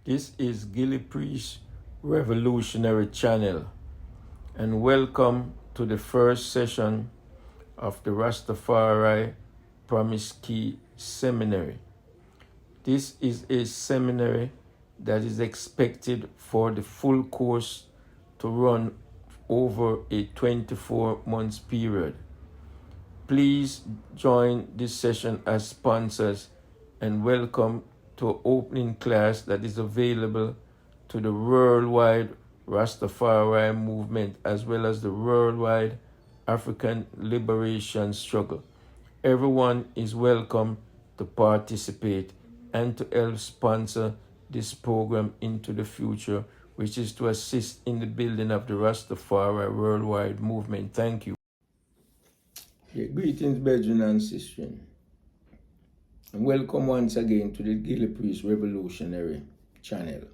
This is Gillie Revolutionary Channel, and welcome to the first session of the Rastafari Promise Key Seminary. This is a seminary that is expected for the full course to run over a 24-month period. Please join this session as sponsors and welcome to an opening class that is available to the worldwide Rastafari movement as well as the worldwide African liberation struggle. Everyone is welcome to participate and to help sponsor this program into the future, which is to assist in the building of the Rastafari worldwide movement. Thank you. Greetings, brethren and sisters, and welcome once again to the Gillie Revolutionary Channel.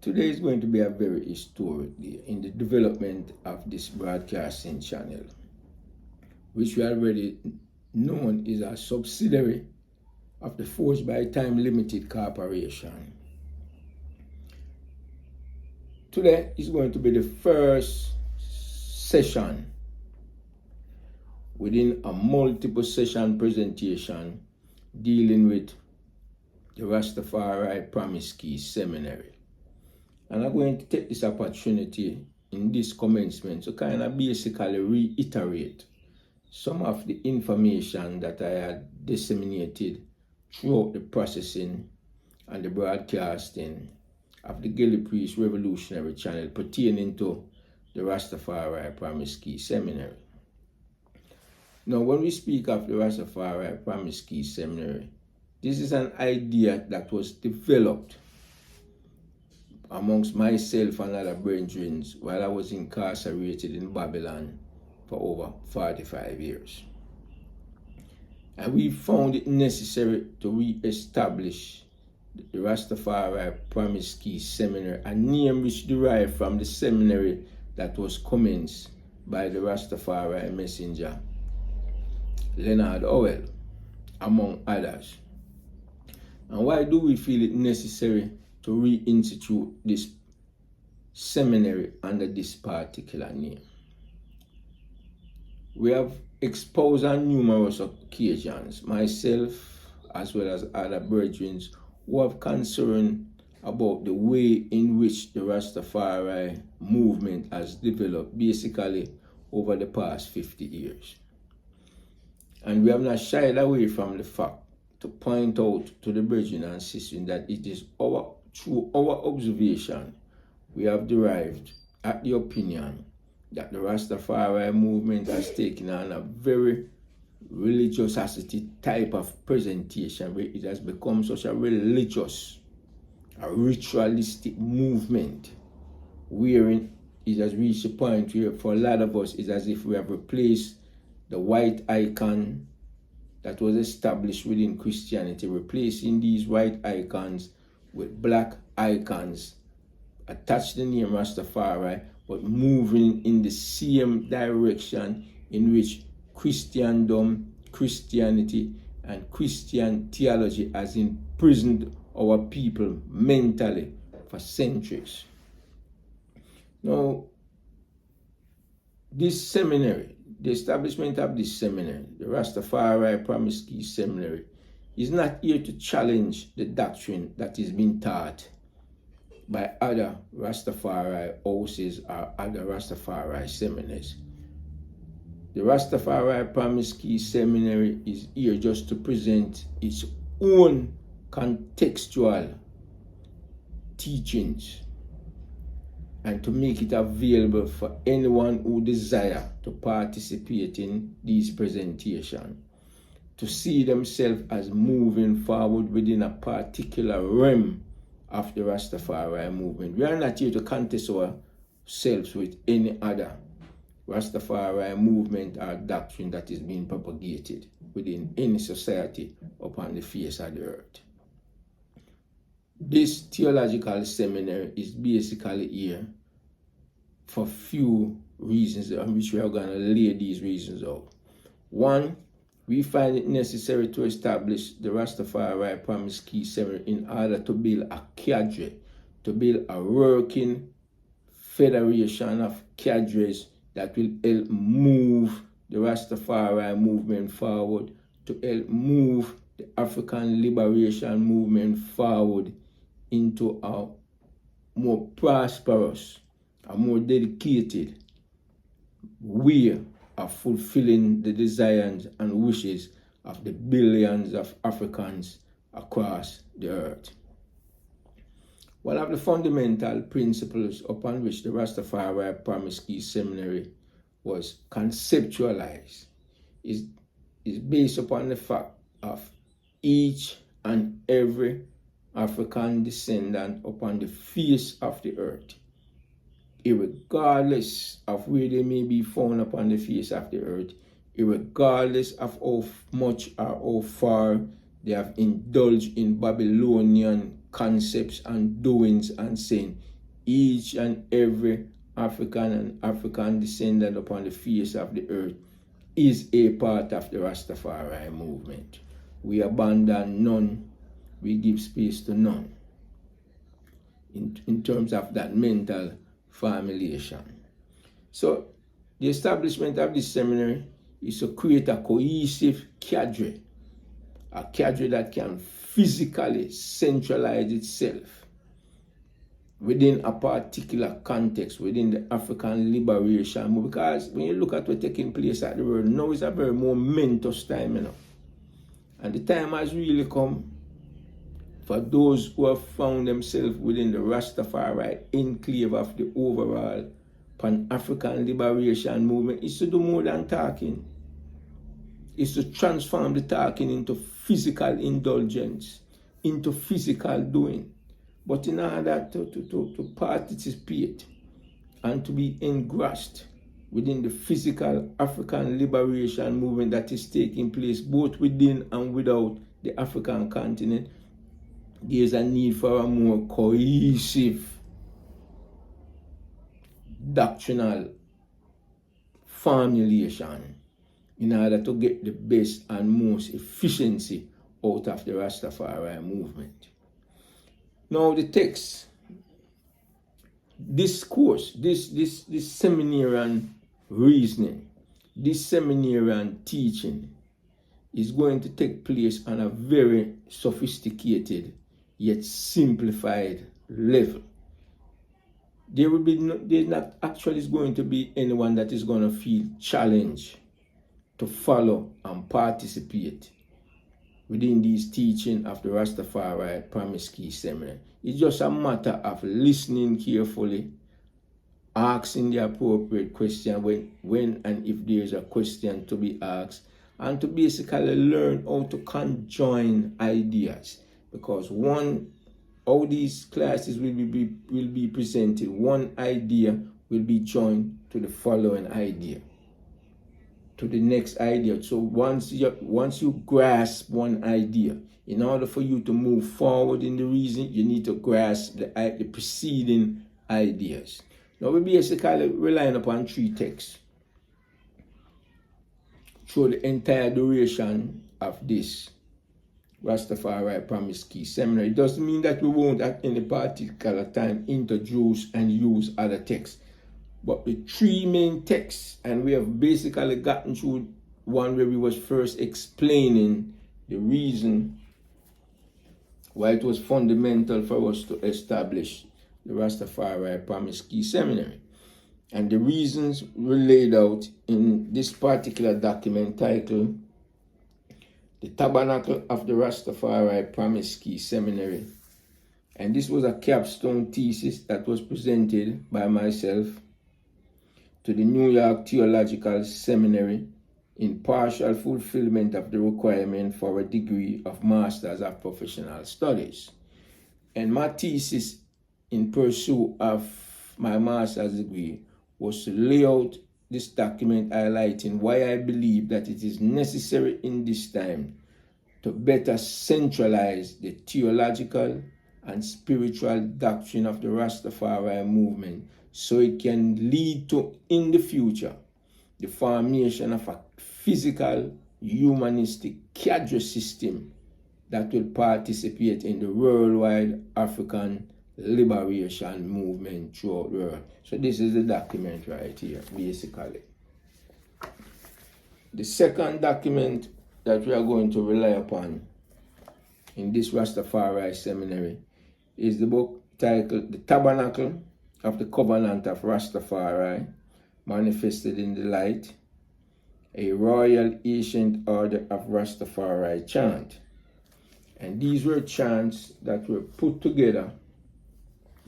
Today is going to be a very historic day in the development of this broadcasting channel, which we already known is a subsidiary of the Forged by Time Limited Corporation. Today is going to be the first session within a multiple session presentation dealing with the Rastafari Promise Key Seminary. And I'm going to take this opportunity in this commencement to kind of basically reiterate some of the information that I had disseminated throughout the processing and the broadcasting of the Gillie Revolutionary Channel pertaining to the Rastafari Promise Key Seminary. Now, when we speak of the Rastafari Promise Key Seminary, this is an idea that was developed amongst myself and other brethren while I was incarcerated in Babylon for over 45 years. And we found it necessary to re-establish the Rastafari Promise Key Seminary, a name which derived from the seminary that was commenced by the Rastafari messenger Leonard Howell, among others. And why do we feel it necessary to reinstitute this seminary under this particular name? We have exposed on numerous occasions, myself as well as other brethren who have concern about the way in which the Rastafari movement has developed basically over the past 50 years. And we have not shied away from the fact to point out to the brethren and sisters that it is through our observation we have derived at the opinion that the Rastafari movement has taken on a very religiosity type of presentation where it has become such a religious, a ritualistic movement wherein it has reached a point where for a lot of us it's as if we have replaced the white icon that was established within Christianity, replacing these white icons with black icons, attached the name Rastafari, but moving in the same direction in which Christendom, Christianity, and Christian theology has imprisoned our people mentally for centuries. Now, this seminary, the establishment of this seminary, the Rastafari Promise Key Seminary, is not here to challenge the doctrine that is being taught by other Rastafari houses or other Rastafari seminaries. The Rastafari Promise Key Seminary is here just to present its own contextual teachings and to make it available for anyone who desire to participate in these presentations, to see themselves as moving forward within a particular realm of the Rastafari movement. We are not here to contest ourselves with any other Rastafari movement or doctrine that is being propagated within any society upon the face of the earth. This theological seminary is basically here for few reasons, on which we are going to lay these reasons out. One, we find it necessary to establish the Rastafari Promise Key Seminary in order to build a cadre, to build a working federation of cadres that will help move the Rastafari movement forward, to help move the African liberation movement forward into a more prosperous, a more dedicated way of fulfilling the desires and wishes of the billions of Africans across the earth. One of the fundamental principles upon which the Rastafari Promise Key Seminary was conceptualized is based upon the fact of each and every African descendant upon the face of the earth, irregardless of where they may be found upon the face of the earth, irregardless of how much or how far they have indulged in Babylonian concepts and doings and saying, each and every African and African descendant upon the face of the earth is a part of the Rastafari movement. We abandon none, we give space to none in terms of that mental formulation. So the establishment of this seminary is to create a cohesive cadre, a cadre that can physically centralize itself within a particular context, within the African liberation movement. Because when you look at what's taking place at the world, now is a very momentous time, you know. And the time has really come for those who have found themselves within the Rastafari enclave of the overall Pan-African liberation movement is to do more than talking. Is to transform the talking into physical indulgence, into physical doing. But in order to participate and to be engrossed within the physical African liberation movement that is taking place both within and without the African continent, there is a need for a more cohesive doctrinal formulation in order to get the best and most efficiency out of the Rastafari movement. Now the text, this course, this seminarian reasoning, this seminarian teaching is going to take place on a very sophisticated yet simplified level. There's not actually going to be anyone that is going to feel challenged to follow and participate within these teaching of the Rastafari Promise Key Seminary. It's just a matter of listening carefully, asking the appropriate question when and if there is a question to be asked, and to basically learn how to conjoin ideas. Because how these classes will be presented, one idea will be joined to the following idea, to the next idea. So once you grasp one idea, in order for you to move forward in the reason, you need to grasp the preceding ideas. Now we basically relying upon 3 texts through the entire duration of this Rastafari Promise Key Seminary. It doesn't mean that we won't at any particular time introduce and use other texts. But the 3 main texts, and we have basically gotten through one where we was first explaining the reason why it was fundamental for us to establish the Rastafari Promise Key Seminary. And the reasons were laid out in this particular document titled The Tabernacle of the Rastafari Promise Key Seminary. And this was a capstone thesis that was presented by myself to the New York Theological Seminary in partial fulfillment of the requirement for a degree of Masters of Professional Studies. And my thesis in pursuit of my master's degree was to lay out this document highlighting why I believe that it is necessary in this time to better centralize the theological and spiritual doctrine of the Rastafari movement so it can lead to, in the future, the formation of a physical humanistic cadre system that will participate in the worldwide African liberation movement throughout the world. So this is the document right here, basically. The second document that we are going to rely upon in this Rastafari Seminary is the book titled The Tabernacle of the Covenant of Rastafari, Manifested in the Light, a Royal Ancient Order of Rastafari chant. And these were chants that were put together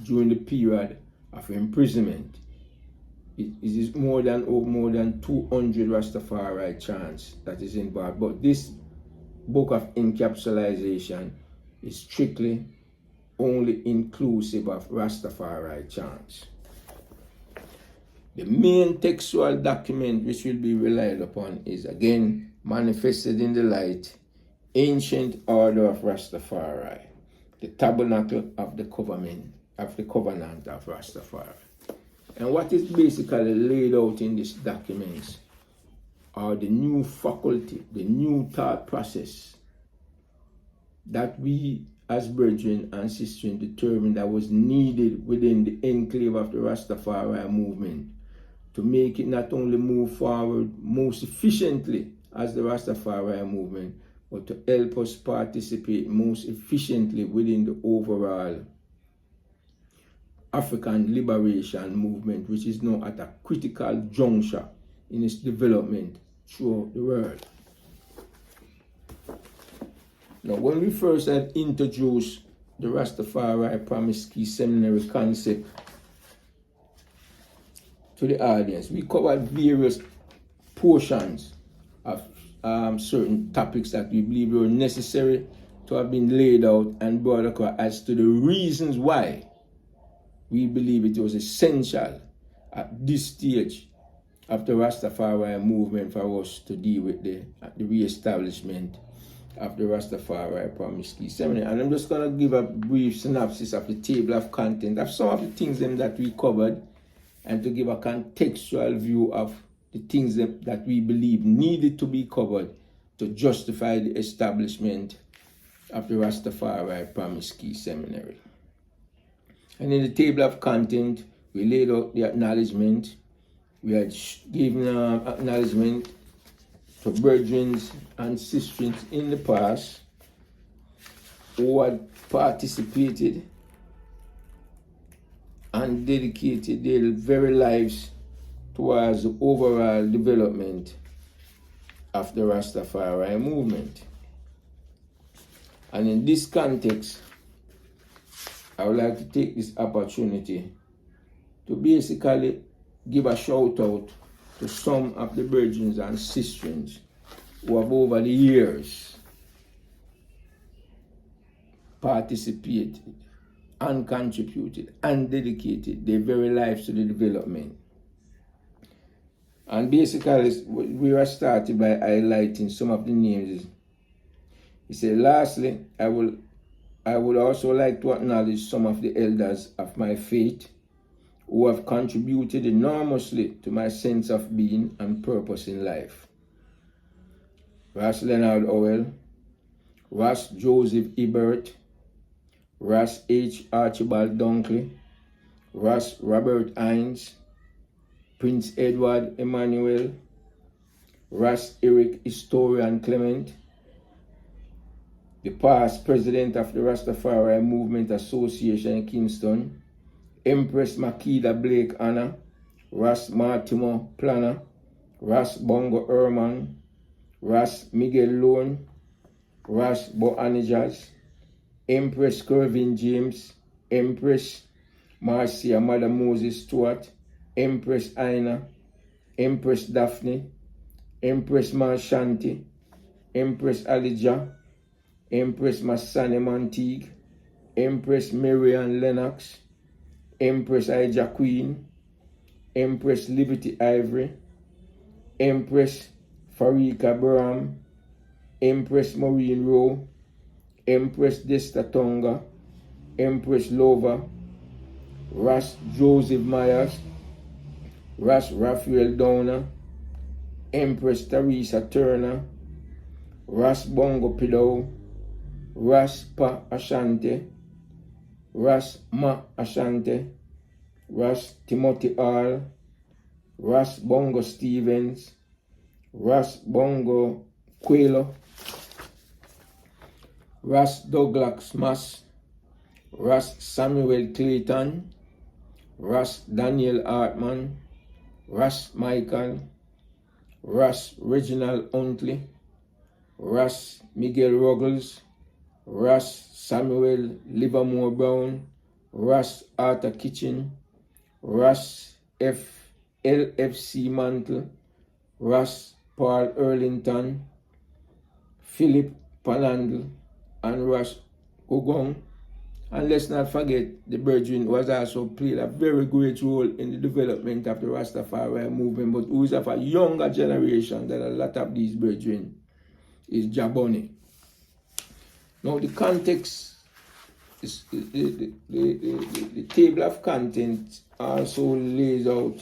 during the period of imprisonment. It is more than 200 Rastafari chants that is involved. But this book of encapsulation is strictly only inclusive of Rastafari chants. The main textual document which will be relied upon is again Manifested in the Light, Ancient Order of Rastafari, the Tabernacle of the Covenant of Rastafari. And what is basically laid out in these documents are the new faculty, the new thought process that we as brethren and sisters determined that was needed within the enclave of the Rastafari movement to make it not only move forward most efficiently as the Rastafari movement, but to help us participate most efficiently within the overall African liberation movement, which is now at a critical juncture in its development throughout the world. Now, when we first had introduced the Rastafari Promise Key Seminary concept to the audience, we covered various portions of certain topics that we believe were necessary to have been laid out and brought across as to the reasons why we believe it was essential at this stage of the Rastafari movement for us to deal with the re-establishment of the Rastafari Promise Key Seminary. And I'm just going to give a brief synopsis of the table of content of some of the things that we covered, and to give a contextual view of the things that we believe needed to be covered to justify the establishment of the Rastafari Promise Key Seminary. And in the table of content, we laid out the acknowledgement. We had given acknowledgement to brethren and sisters in the past who had participated and dedicated their very lives towards the overall development of the Rastafari movement. And in this context, I would like to take this opportunity to basically give a shout out to some of the brethren and sisters who have over the years participated and contributed and dedicated their very lives to the development. And basically, we are started by highlighting some of the names. He said, lastly, I would also like to acknowledge some of the elders of my faith who have contributed enormously to my sense of being and purpose in life. Ras Leonard Howell, Ras Joseph Ebert, Ras H. Archibald Dunkley, Ras Robert Hines, Prince Edward Emmanuel, Ras Eric Historian Clement, the past president of the Rastafari Movement Association in Kingston, Empress Makeda Blake Anna, Ras Mortimer Planner, Ras Bongo Herman, Ras Miguel Lone, Ras Boanijas, Empress Kervin James, Empress Marcia Mother Moses Stewart, Empress Aina, Empress Daphne, Empress Marshanti, Empress Alijah, Empress Masane Monteague, Empress Marian Lennox, Empress Ija Queen, Empress Liberty Ivory, Empress Farika Bram, Empress Maureen Rowe, Empress Desta Tonga, Empress Lova, Ras Joseph Myers, Ras Raphael Downer, Empress Teresa Turner, Ras Bongo Pidou, Ras Pa Ashante, Ras Ma Ashante, Ras Timothy Hall, Ras Bongo Stevens, Ras Bongo Quelo, Ras Douglas Mas, Ras Samuel Clayton, Ras Daniel Hartman, Ras Michael, Ras Reginald Huntley, Ras Miguel Ruggles, Ras Samuel Livermore Brown, Ras Arthur Kitchen, Ras LFC Mantle, Ras Paul Erlington, Philip Panandle, and Ras Ogong. And let's not forget, the brethren was also played a very great role in the development of the Rastafari movement, but who is of a younger generation than a lot of these brethren is Jaboni. Now the context, is the table of content also lays out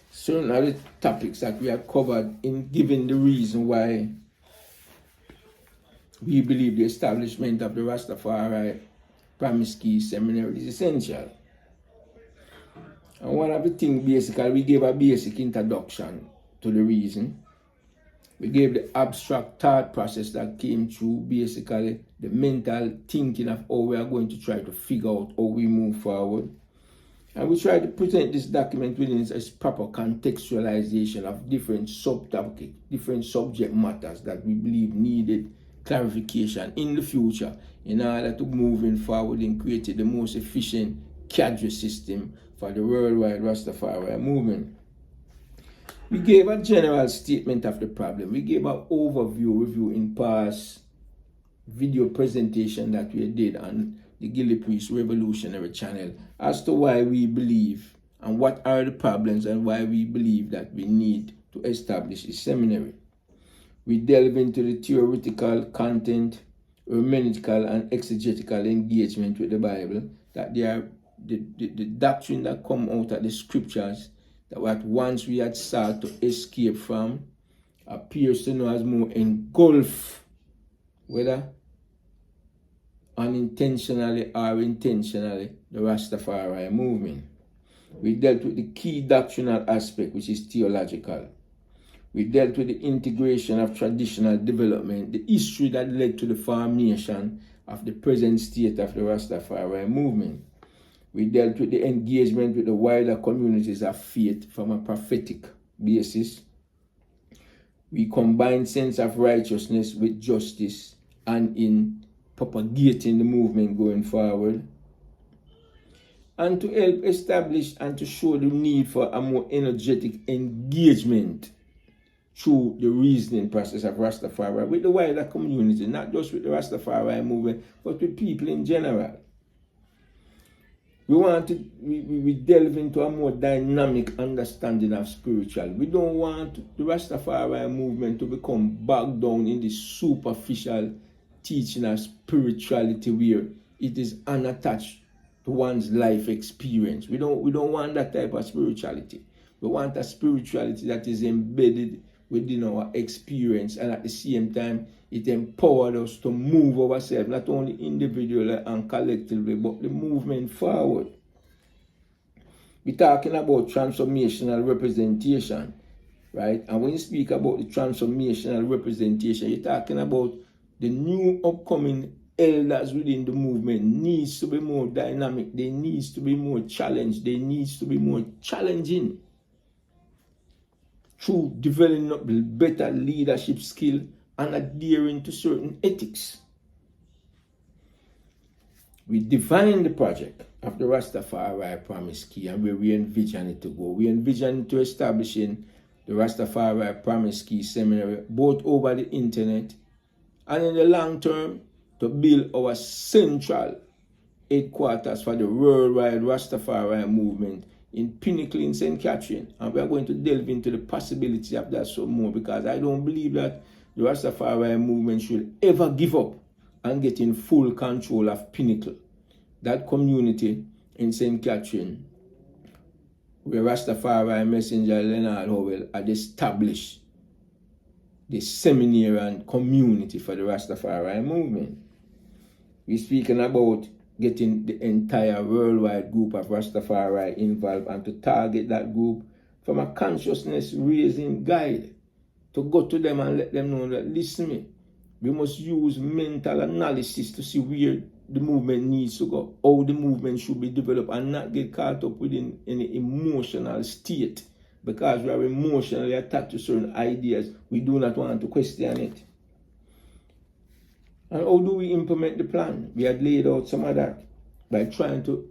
certain of the topics that we have covered in giving the reason why we believe the establishment of the Rastafari Promise Key Seminary is essential. And one of the things, basically, we gave a basic introduction to the reason. We gave the abstract thought process that came through, basically, the mental thinking of how we are going to try to figure out how we move forward. And we try to present this document within its proper contextualization of different subtopics, different subject matters that we believe needed clarification in the future in order to moving forward and create the most efficient cadre system for the worldwide Rastafari movement. We gave a general statement of the problem. We gave an overview review in past video presentation that we did on the Gillie Priest Revolutionary channel as to why we believe and what are the problems and why we believe that we need to establish a seminary. We delve into the theoretical content, hermeneutical and exegetical engagement with the Bible, that they are the doctrine that come out of the scriptures that what once we had sought to escape from appears to know as more engulf, whether unintentionally or intentionally, the Rastafari movement. We dealt with the key doctrinal aspect, which is theological. We dealt with the integration of traditional development, the history that led to the formation of the present state of the Rastafari movement. We dealt with the engagement with the wider communities of faith from a prophetic basis. We combined sense of righteousness with justice and in propagating the movement going forward. And to help establish and to show the need for a more energetic engagement through the reasoning process of Rastafari with the wider community, not just with the Rastafari movement, but with people in general. We delve into a more dynamic understanding of spiritual. We don't want the Rastafari movement to become bogged down in the superficial teaching of spirituality where it is unattached to one's life experience. We don't want that type of spirituality. We want a spirituality that is embedded within our experience, and at the same time it empowered us to move ourselves, not only individually and collectively, but the movement forward. We're talking about transformational representation, right? And when you speak about the transformational representation, you're talking about the new upcoming elders within the movement needs to be more dynamic, they needs to be more challenged, they needs to be more challenging through developing up better leadership skill and adhering to certain ethics. We define the project of the Rastafari Promise Key and where we envision it to go. We envision to establishing the Rastafari Promise Key Seminary both over the internet and in the long term to build our central headquarters for the worldwide Rastafari movement in Pinnacle in St. Catherine. And we are going to delve into the possibility of that some more, because I don't believe that the Rastafari movement should ever give up and get in full control of Pinnacle, that community in St. Catherine where Rastafari Messenger Leonard Howell had established the seminary and community for the Rastafari movement. We're speaking about getting the entire worldwide group of Rastafari involved and to target that group from a consciousness raising guide, to go to them and let them know that, listen me, we must use mental analysis to see where the movement needs to go, how the movement should be developed, and not get caught up within any emotional state. Because we are emotionally attached to certain ideas, we do not want to question it. And how do we implement the plan? We had laid out some of that by trying to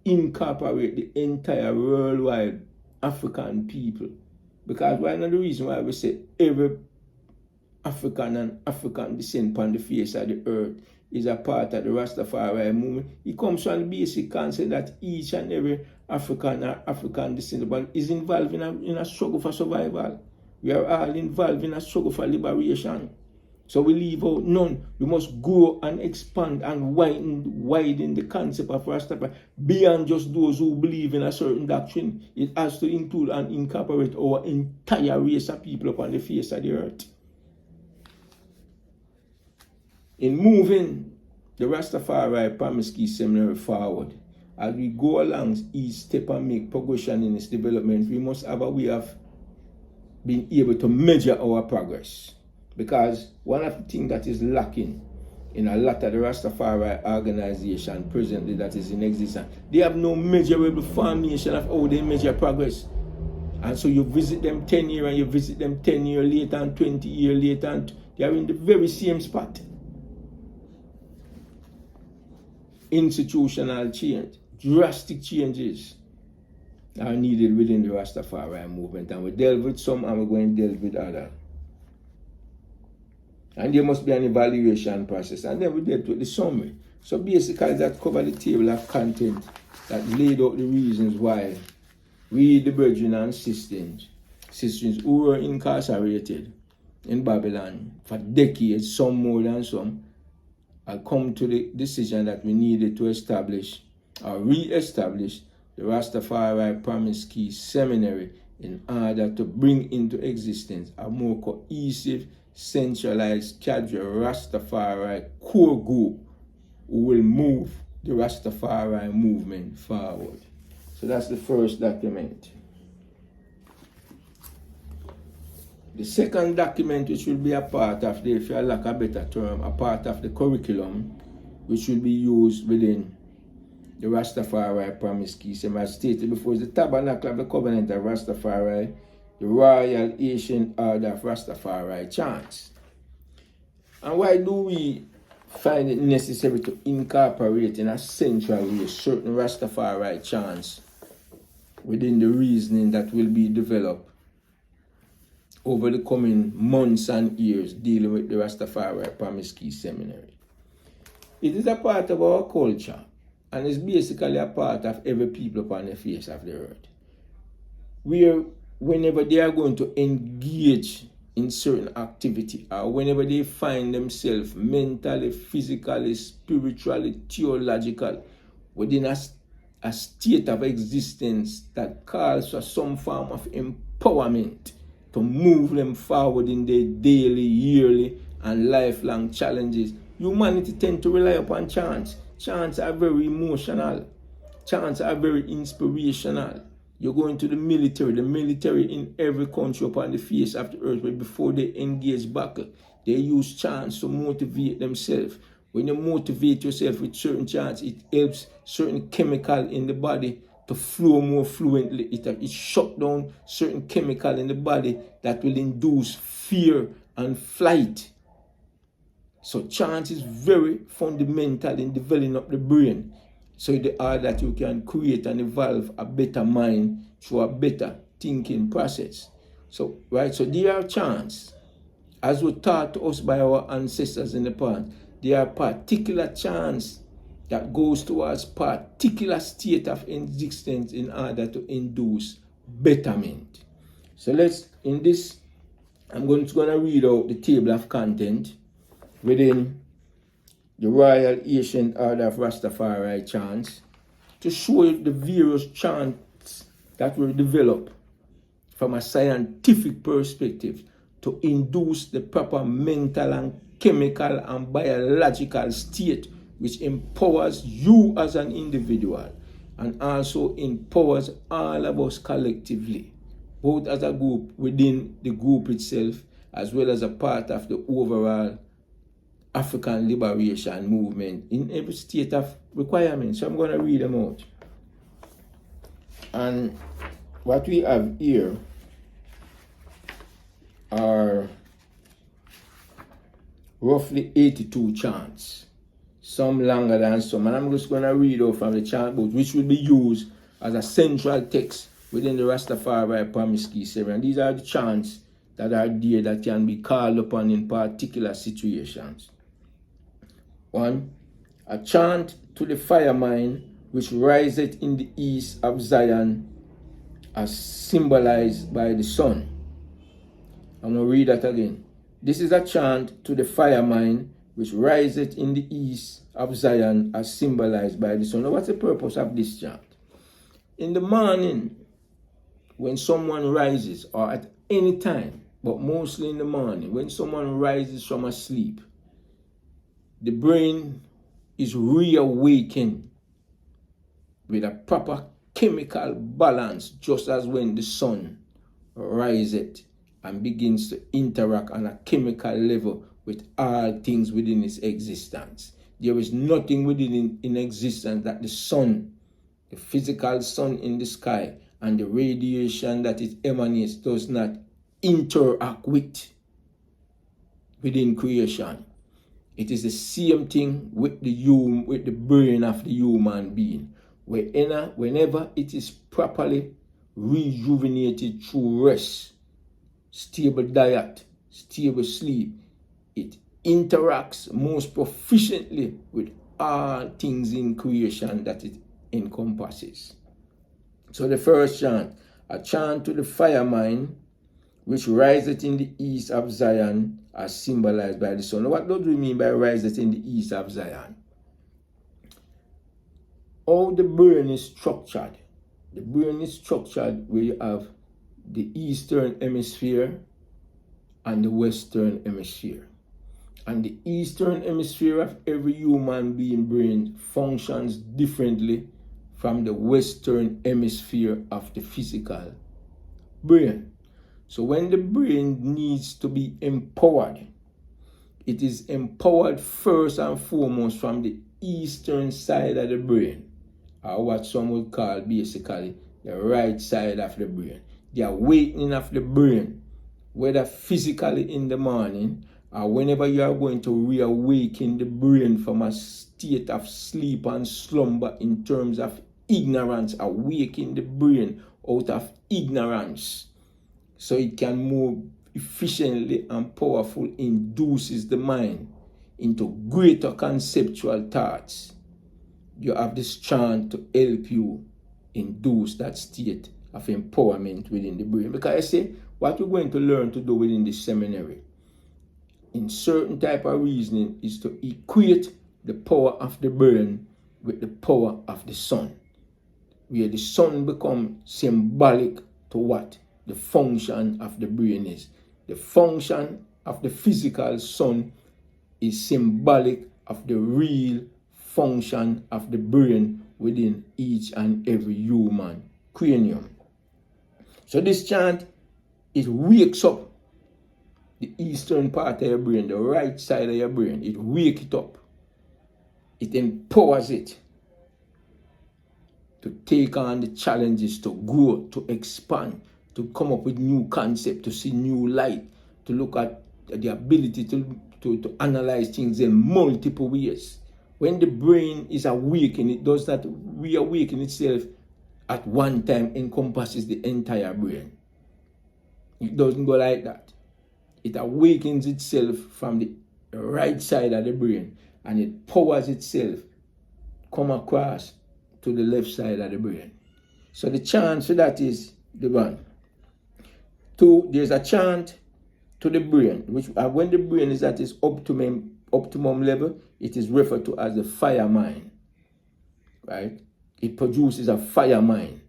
incorporate the entire worldwide African people. Because one of the reasons why we say every African and African descent upon the face of the earth is a part of the Rastafari movement, it comes from the basic concept that each and every African or African descendant is involved in a struggle for survival. We are all involved in a struggle for liberation. So we leave out none. We must grow and expand and widen the concept of Rastafari beyond just those who believe in a certain doctrine. It has to include and incorporate our entire race of people upon the face of the earth. In moving the Rastafari Promise Seminary forward, as we go along each step and make progression in its development, we must have a way of being able to measure our progress. Because one of the things that is lacking in a lot of the Rastafari organization presently that is in existence, they have no measurable formation of how they measure progress. And so you visit them 10 years and you visit them 10 years later and 20 years later, and they are in the very same spot. Institutional change, drastic changes are needed within the Rastafari movement, and we delve with some and we're going to delve with others. And there must be an evaluation process, and then we dealt with the summary. So basically that covered the table of content that laid out the reasons why we, the brethren and sisters who were incarcerated in Babylon for decades, some more than some, had come to the decision that we needed to establish or re-establish the Rastafari Promise Seminary in order to bring into existence a more cohesive, centralized cadre Rastafari core group who will move the Rastafari movement forward. So that's the first document. The second document, which will be a part of the, if you lack a better term, a part of the curriculum, which will be used within the Rastafari Promise Seminary, as stated before, is the Tabernacle of the Covenant of Rastafari, the Royal Ancient Order of Rastafari chants. And why do we find it necessary to incorporate in a central way certain Rastafari chants within the reasoning that will be developed over the coming months and years dealing with the Rastafari Promise Seminary? It is a part of our culture, and it's basically a part of every people upon the face of the earth, where whenever they are going to engage in certain activity, or whenever they find themselves mentally, physically, spiritually, theological, within a state of existence that calls for some form of empowerment to move them forward in their daily, yearly, and lifelong challenges, humanity tend to rely upon chants. Chants are very emotional. Chants are very inspirational. You go into the military in every country upon the face of the earth, but before they engage battle, they use chants to motivate themselves. When you motivate yourself with certain chants, it helps certain chemical in the body to flow more fluently. It shuts down certain chemical in the body that will induce fear and flight. So chant is very fundamental in developing up the brain, so the order that you can create and evolve a better mind through a better thinking process. So, right, so there are chants, as were taught to us by our ancestors in the past. There are particular chants that goes towards particular state of existence in order to induce betterment. So let's, in this, I'm going to read out the table of content within the Royal Ancient Order of Rastafari chants to show you the various chants that were developed from a scientific perspective to induce the proper mental and chemical and biological state which empowers you as an individual and also empowers all of us collectively, both as a group within the group itself as well as a part of the overall African liberation movement in every state of requirement. So I'm going to read them out. And what we have here are roughly 82 chants, some longer than some. And I'm just going to read out from the chant book, which will be used as a central text within the Rastafari Promise-Key Seminary. And these are the chants that are there that can be called upon in particular situations. 1. A chant to the fire mine which riseth in the east of Zion as symbolized by the sun. I'm going to read that again. This is a chant to the fire mine which riseth in the east of Zion as symbolized by the sun. Now, what's the purpose of this chant? In the morning, when someone rises, or at any time, but mostly in the morning, when someone rises from a sleep, the brain is reawakened with a proper chemical balance, just as when the sun rises and begins to interact on a chemical level with all things within its existence. There is nothing within in existence that the sun, the physical sun in the sky, and the radiation that it emanates does not interact with within creation. It is the same thing with the brain of the human being. Whenever it is properly rejuvenated through rest, stable diet, stable sleep, it interacts most proficiently with all things in creation that it encompasses. So the first chant, a chant to the fire mine, which riseth in the east of Zion, as symbolized by the sun. Now, what does we mean by riseth in the east of Zion? How the brain is structured. The brain is structured where you have the eastern hemisphere and the western hemisphere. And the eastern hemisphere of every human being brain functions differently from the western hemisphere of the physical brain. So when the brain needs to be empowered, it is empowered first and foremost from the eastern side of the brain, or what some would call basically the right side of the brain. The awakening of the brain, whether physically in the morning or whenever you are going to reawaken the brain from a state of sleep and slumber in terms of ignorance, awaken the brain out of ignorance so it can move efficiently and powerful, induces the mind into greater conceptual thoughts. You have this chant to help you induce that state of empowerment within the brain. Because I say, what we're going to learn to do within the seminary, in certain type of reasoning, is to equate the power of the brain with the power of the sun, where the sun becomes symbolic to what the function of the brain is. The function of the physical sun is symbolic of the real function of the brain within each and every human cranium. So this chant, it wakes up the eastern part of your brain, the right side of your brain. It wakes it up. It empowers it to take on the challenges, to grow, to expand, to come up with new concepts, to see new light, to look at the ability to analyze things in multiple ways. When the brain is awakened, it does not reawaken itself at one time, encompasses the entire brain. It doesn't go like that. It awakens itself from the right side of the brain and it powers itself come across to the left side of the brain. So the chant for that is the one. 2, there's a chant to the brain, which when the brain is at its optimum level, it is referred to as the fire mind. Right? It produces a fire mind.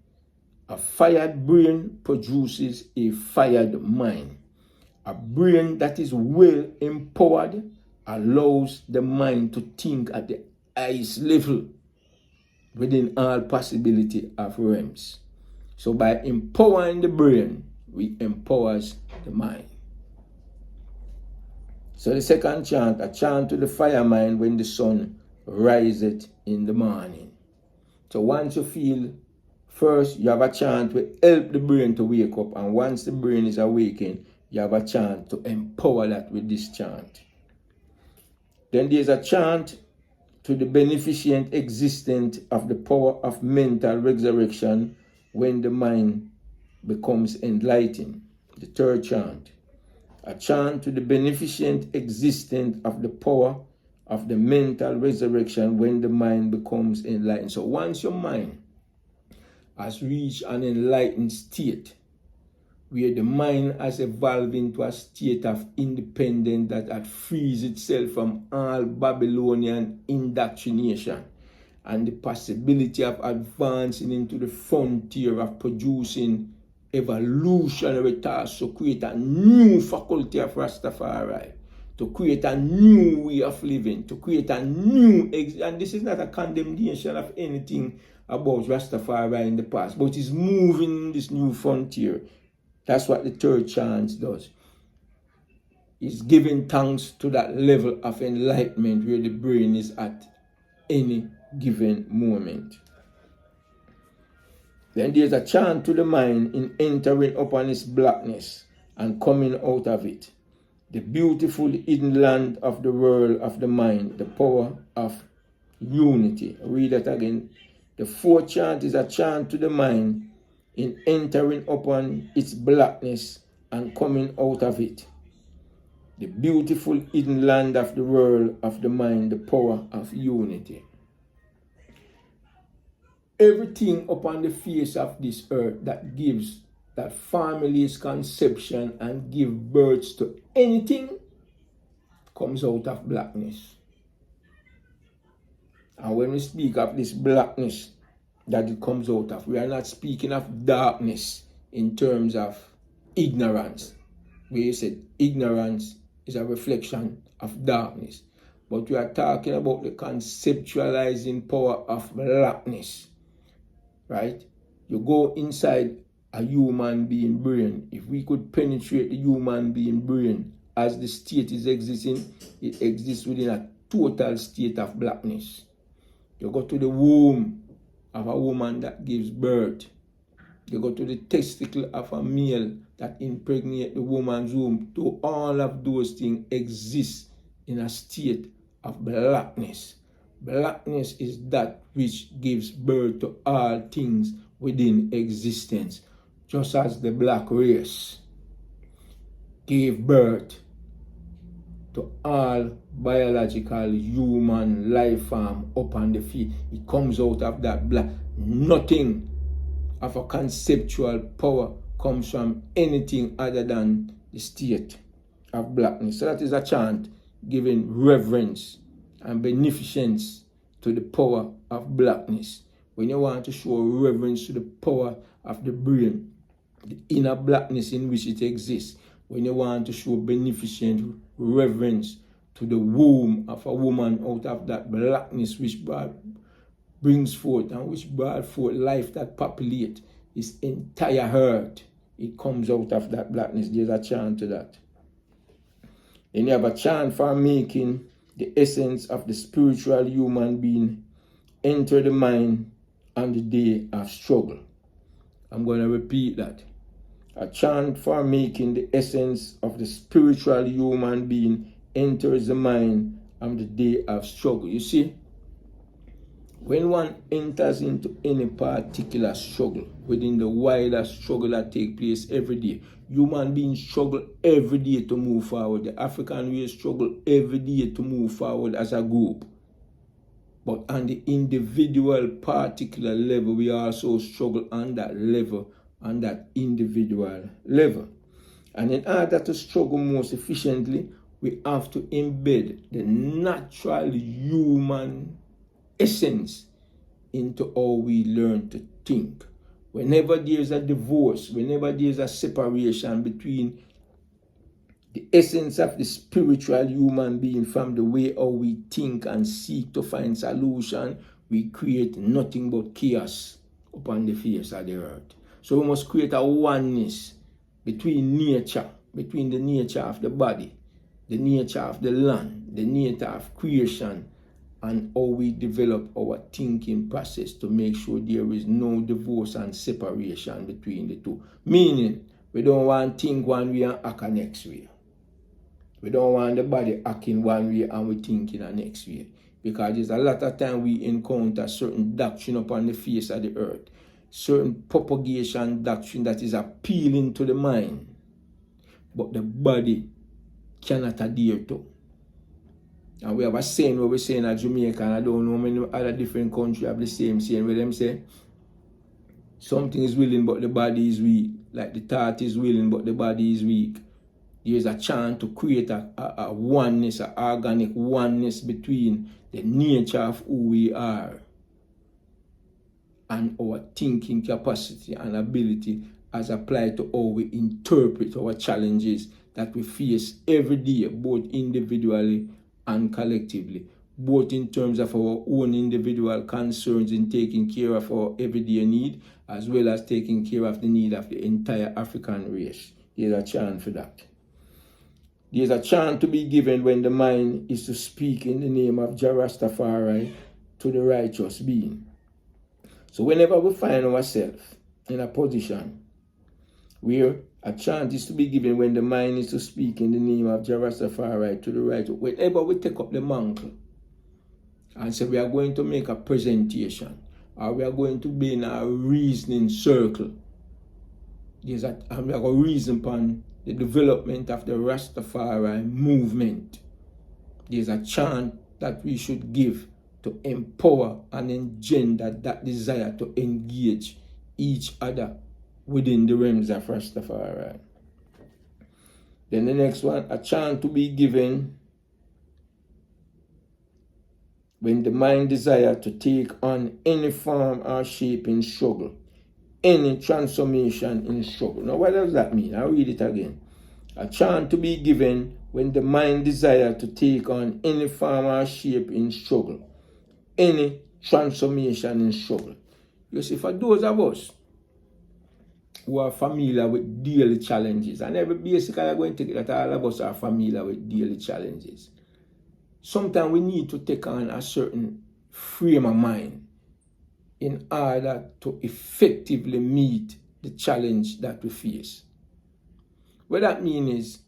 A fired brain produces a fired mind. A brain that is well empowered allows the mind to think at the highest level within all possibility of realms. So by empowering the brain, we empowers the mind. So the second chant, a chant to the fire mind when the sun riseth in the morning. So once you feel, first you have a chant to help the brain to wake up, and once the brain is awakened, you have a chant to empower that with this chant. Then there's a chant to the beneficent existence of the power of mental resurrection when the mind becomes enlightened. The third chant, a chant to the beneficent existence of the power of the mental resurrection when the mind becomes enlightened. So once your mind has reached an enlightened state, where the mind has evolved into a state of independence that frees itself from all Babylonian indoctrination and the possibility of advancing into the frontier of producing evolutionary tasks to create a new faculty of Rastafari, to create a new way of living, to create a new, and this is not a condemnation of anything about Rastafari in the past, but it's moving in this new frontier. That's what the third chant does. It's giving thanks to that level of enlightenment where the brain is at any given moment. Then there's a chant to the mind in entering upon its blackness and coming out of it. The beautiful hidden land of the world of the mind, the power of unity. Read that again. The fourth chant is a chant to the mind in entering upon its blackness and coming out of it. The beautiful hidden land of the world of the mind, the power of unity. Everything upon the face of this earth that gives, that family's conception and give birth to anything comes out of blackness. And when we speak of this blackness that it comes out of, we are not speaking of darkness in terms of ignorance, where you said ignorance is a reflection of darkness. But we are talking about the conceptualizing power of blackness, right? You go inside a human being brain. If we could penetrate the human being brain as the state is existing, it exists within a total state of blackness. You go to the womb of a woman that gives birth. You go to the testicle of a male that impregnate the woman's womb. To all of those things exist in a state of blackness. Blackness is that which gives birth to all things within existence. Just as the black race gave birth to all biological human life form upon the field. It comes out of that black. Nothing of a conceptual power comes from anything other than the state of blackness. So that is a chant giving reverence and beneficence to the power of blackness. When you want to show reverence to the power of the brain, the inner blackness in which it exists, when you want to show beneficent reverence to the womb of a woman out of that blackness which brings forth and which brought forth life that populates its entire earth, it comes out of that blackness. There's a chant to that. Then you have a chant for making the essence of the spiritual human being enter the mind on the day of struggle. I'm going to repeat that. A chant for making the essence of the spiritual human being enters the mind on the day of struggle. You see, when one enters into any particular struggle, within the wider struggle that takes place every day, human beings struggle every day to move forward. The African race struggle every day to move forward as a group. But on the individual particular level, we also struggle on that level, on that individual level. And in order to struggle most efficiently, we have to embed the natural human essence into how we learn to think. Whenever there's a divorce, whenever there's a separation between The essence of the spiritual human being, from the way how we think and seek to find solution, we create nothing but chaos upon the face of the earth. So we must create a oneness between nature, between the nature of the body, the nature of the land, the nature of creation, and how we develop our thinking process to make sure there is no divorce and separation between the two. Meaning, we don't want to think one way and act the next way. We don't want the body acting one way and we thinking the next way. Because there's a lot of time we encounter certain doctrine upon the face of the earth, certain propagation doctrine that is appealing to the mind, but the body cannot adhere to. And we have a saying where we say in Jamaica, and I don't know many other different countries have the same saying where them say something is willing but the body is weak. Like the thought is willing but the body is weak. There is a chance to create a oneness, an organic oneness between the nature of who we are and our thinking capacity and ability as applied to how we interpret our challenges that we face every day, both individually and collectively, both in terms of our own individual concerns in taking care of our everyday need, as well as taking care of the need of the entire African race. There's a chance for that. There's a chance to be given when the mind is to speak in the name of Rastafari to the righteous being. So whenever we find ourselves in a position where a chance is to be given when the mind is to speak in the name of Rastafari to the righteous, whenever we take up the mantle and say we are going to make a presentation or we are going to be in a reasoning circle, and we are going to reason upon the development of the Rastafari movement, there's a chant that we should give to empower and engender that desire to engage each other within the realms of Rastafari. Then the next one, a chant to be given when the mind desire to take on any form or shape in struggle, any transformation in struggle. Now, what does that mean? I'll read it again. A chant to be given when the mind desire to take on any form or shape in struggle, any transformation in struggle. You see, for those of us who are familiar with daily challenges, and every basically I'm going to take that all of us are familiar with daily challenges. Sometimes we need to take on a certain frame of mind in order to effectively meet the challenge that we face. What that means is,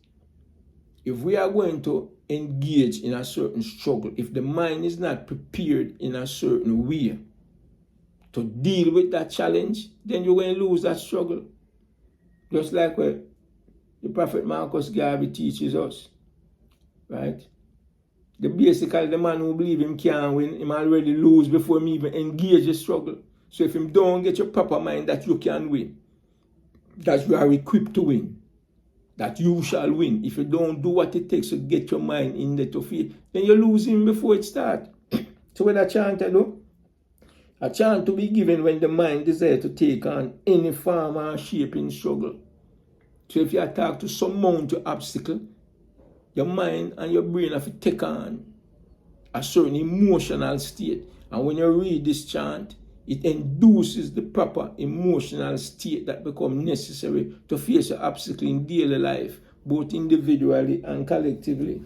if we are going to engage in a certain struggle, if the mind is not prepared in a certain way to deal with that challenge, then you're going to lose that struggle. Just like what the Prophet Marcus Garvey teaches us, right? Basically, the man who believes him can't win, him already lose before him even engage the struggle. So if him don't get your proper mind that you can win, that you are equipped to win, that you shall win. If you don't do what it takes to get your mind in there to feel, then you lose him before it starts. So what a chant I do? A chant to be given when the mind desires to take on any form or shape in struggle. So if you talk to some mount your obstacle, your mind and your brain have to take on a certain emotional state. And when you read this chant, it induces the proper emotional state that becomes necessary to face your obstacle in daily life, both individually and collectively.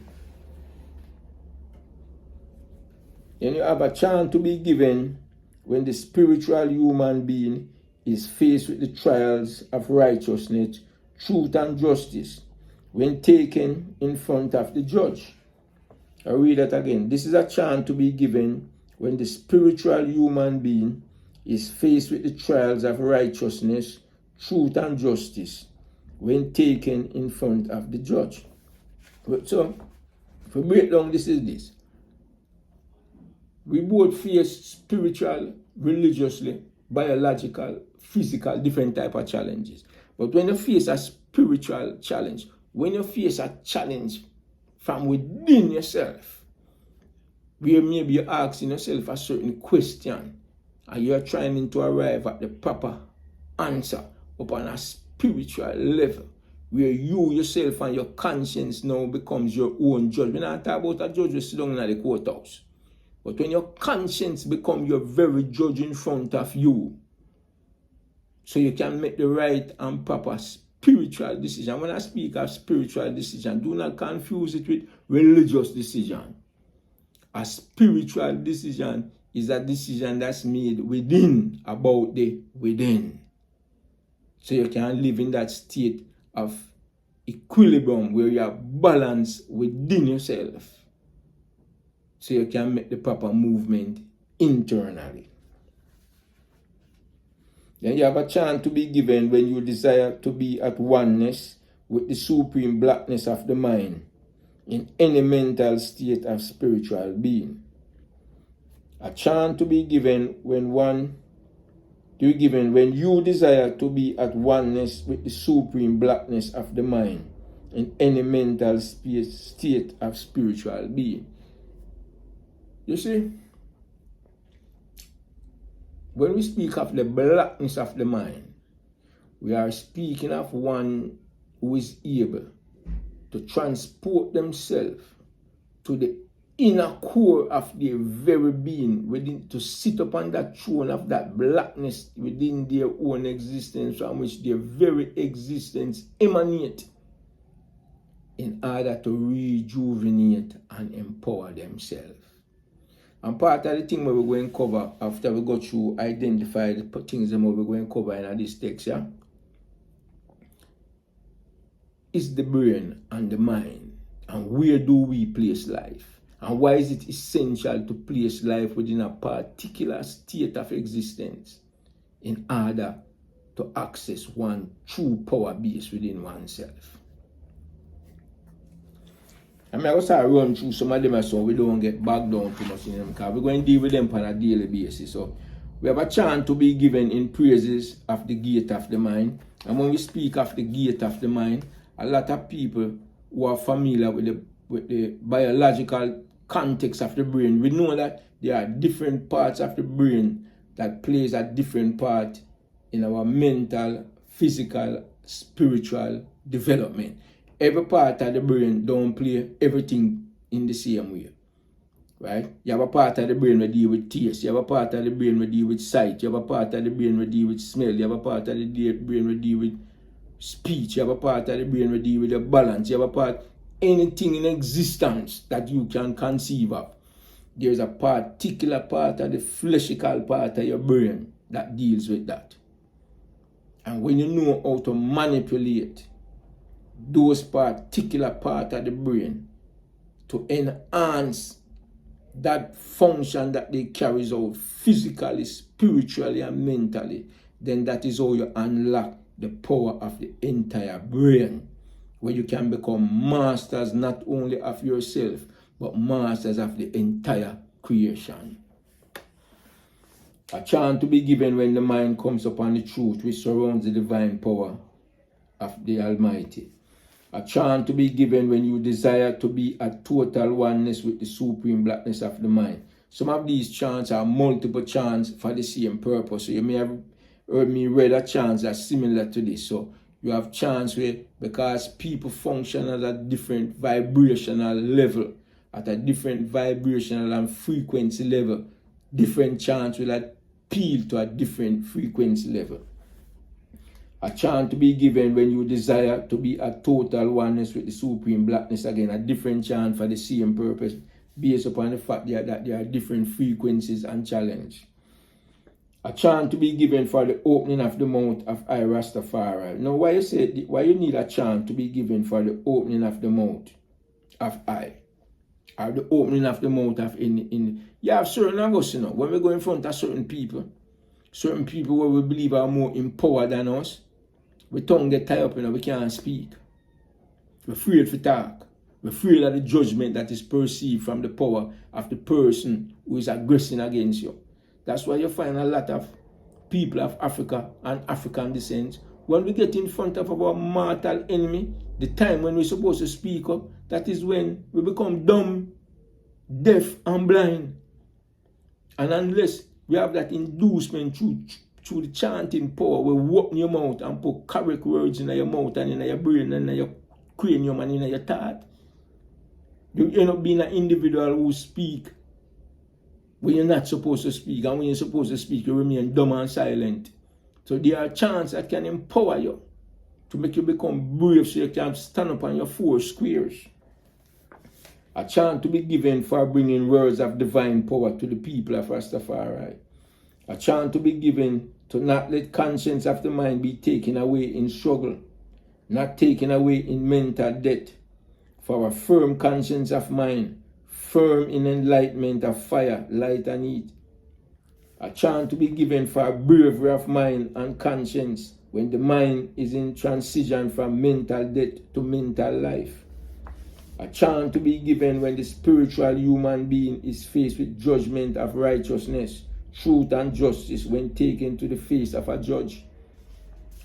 Then you have a chance to be given when the spiritual human being is faced with the trials of righteousness, truth, and justice when taken in front of the judge. I read that again. This is a chance to be given when the spiritual human being is faced with the trials of righteousness, truth, and justice when taken in front of the judge. So, if we break down, this is this. We both face spiritual, religiously, biological, physical, different type of challenges. But when you face a spiritual challenge, when you face a challenge from within yourself, where maybe you're asking yourself a certain question and you're trying to arrive at the proper answer upon a spiritual level, where you yourself and your conscience now becomes your own judge. We're not talking about a judge who sit down in the courthouse. But when your conscience becomes your very judge in front of you, so you can make the right and proper spiritual decision. When I speak of spiritual decision, do not confuse it with religious decision. A spiritual decision is a decision that's made within, about the within. So you can live in that state of equilibrium where you are balanced within yourself. So you can make the proper movement internally. Then you have a chance to be given when you desire to be at oneness with the supreme blackness of the mind in any mental state of spiritual being. A chance to be given when you desire to be at oneness with the supreme blackness of the mind in any mental state of spiritual being. You see, when we speak of the blackness of the mind, we are speaking of one who is able to transport themselves to the inner core of their very being, within, to sit upon that throne of that blackness within their own existence, from which their very existence emanate, in order to rejuvenate and empower themselves. And part of the thing where we're going to cover after we go through identify the things that we're going to cover in this text, yeah, is the brain and the mind, and where do we place life, and why is it essential to place life within a particular state of existence in order to access one true power base within oneself. I mean, I was to run through some of them so we don't get bogged down too much in them, because we're going to deal with them on a daily basis. So we have a chance to be given in praises of the gate of the mind. And when we speak of the gate of the mind, a lot of people who are familiar with the biological context of the brain, we know that there are different parts of the brain that plays a different part in our mental, physical, spiritual development. Every part of the brain don't play everything in the same way, right? You have a part of the brain that deal with taste. You have a part of the brain that deal with sight. You have a part of the brain that deal with smell. You have a part of the brain that deal with speech. You have a part of the brain that deal with the balance. You have a part, anything in existence that you can conceive of. There's a particular part of the physical part of your brain that deals with that. And when you know how to manipulate those particular part of the brain to enhance that function that they carries out physically, spiritually, and mentally, then that is how you unlock the power of the entire brain, where you can become masters not only of yourself, but masters of the entire creation. A chance to be given when the mind comes upon the truth which surrounds the divine power of the Almighty. A chance to be given when you desire to be at total oneness with the supreme blackness of the mind. Some of these chants are multiple chants for the same purpose. So you may have heard me read a chants that are similar to this. So you have chants where, because people function at a different vibrational level, at a different vibrational and frequency level, different chants will appeal to a different frequency level. A chant to be given when you desire to be at total oneness with the supreme blackness. Again, a different chant for the same purpose, based upon the fact that there are different frequencies and challenge. A chant to be given for the opening of the mouth of I Rastafari. Now, why you need a chant to be given for the opening of the mouth of I, or the opening of the mouth of in you have certain of us, when we go in front of certain people where we believe are more empowered than us, we tongue get tied up, we can't speak. We're afraid to talk. We're afraid of the judgment that is perceived from the power of the person who is aggressing against you. That's why you find a lot of people of Africa and African descent, when we get in front of our mortal enemy, the time when we're supposed to speak up, that is when we become dumb, deaf, and blind. And unless we have that inducement through the chanting power, we open your mouth and put correct words in your mouth and in your brain and in your cranium and in your thought. You end up being an individual who speak when you're not supposed to speak, and when you're supposed to speak, you remain dumb and silent. So there are chances that can empower you to make you become brave so you can stand up on your 4 squares. A chance to be given for bringing words of divine power to the people of Rastafari. A chance to be given to not let conscience of the mind be taken away in struggle, not taken away in mental death, for a firm conscience of mind, firm in enlightenment of fire, light and heat. A chance to be given for bravery of mind and conscience when the mind is in transition from mental death to mental life. A chance to be given when the spiritual human being is faced with judgment of righteousness, truth and justice when taken to the face of a judge.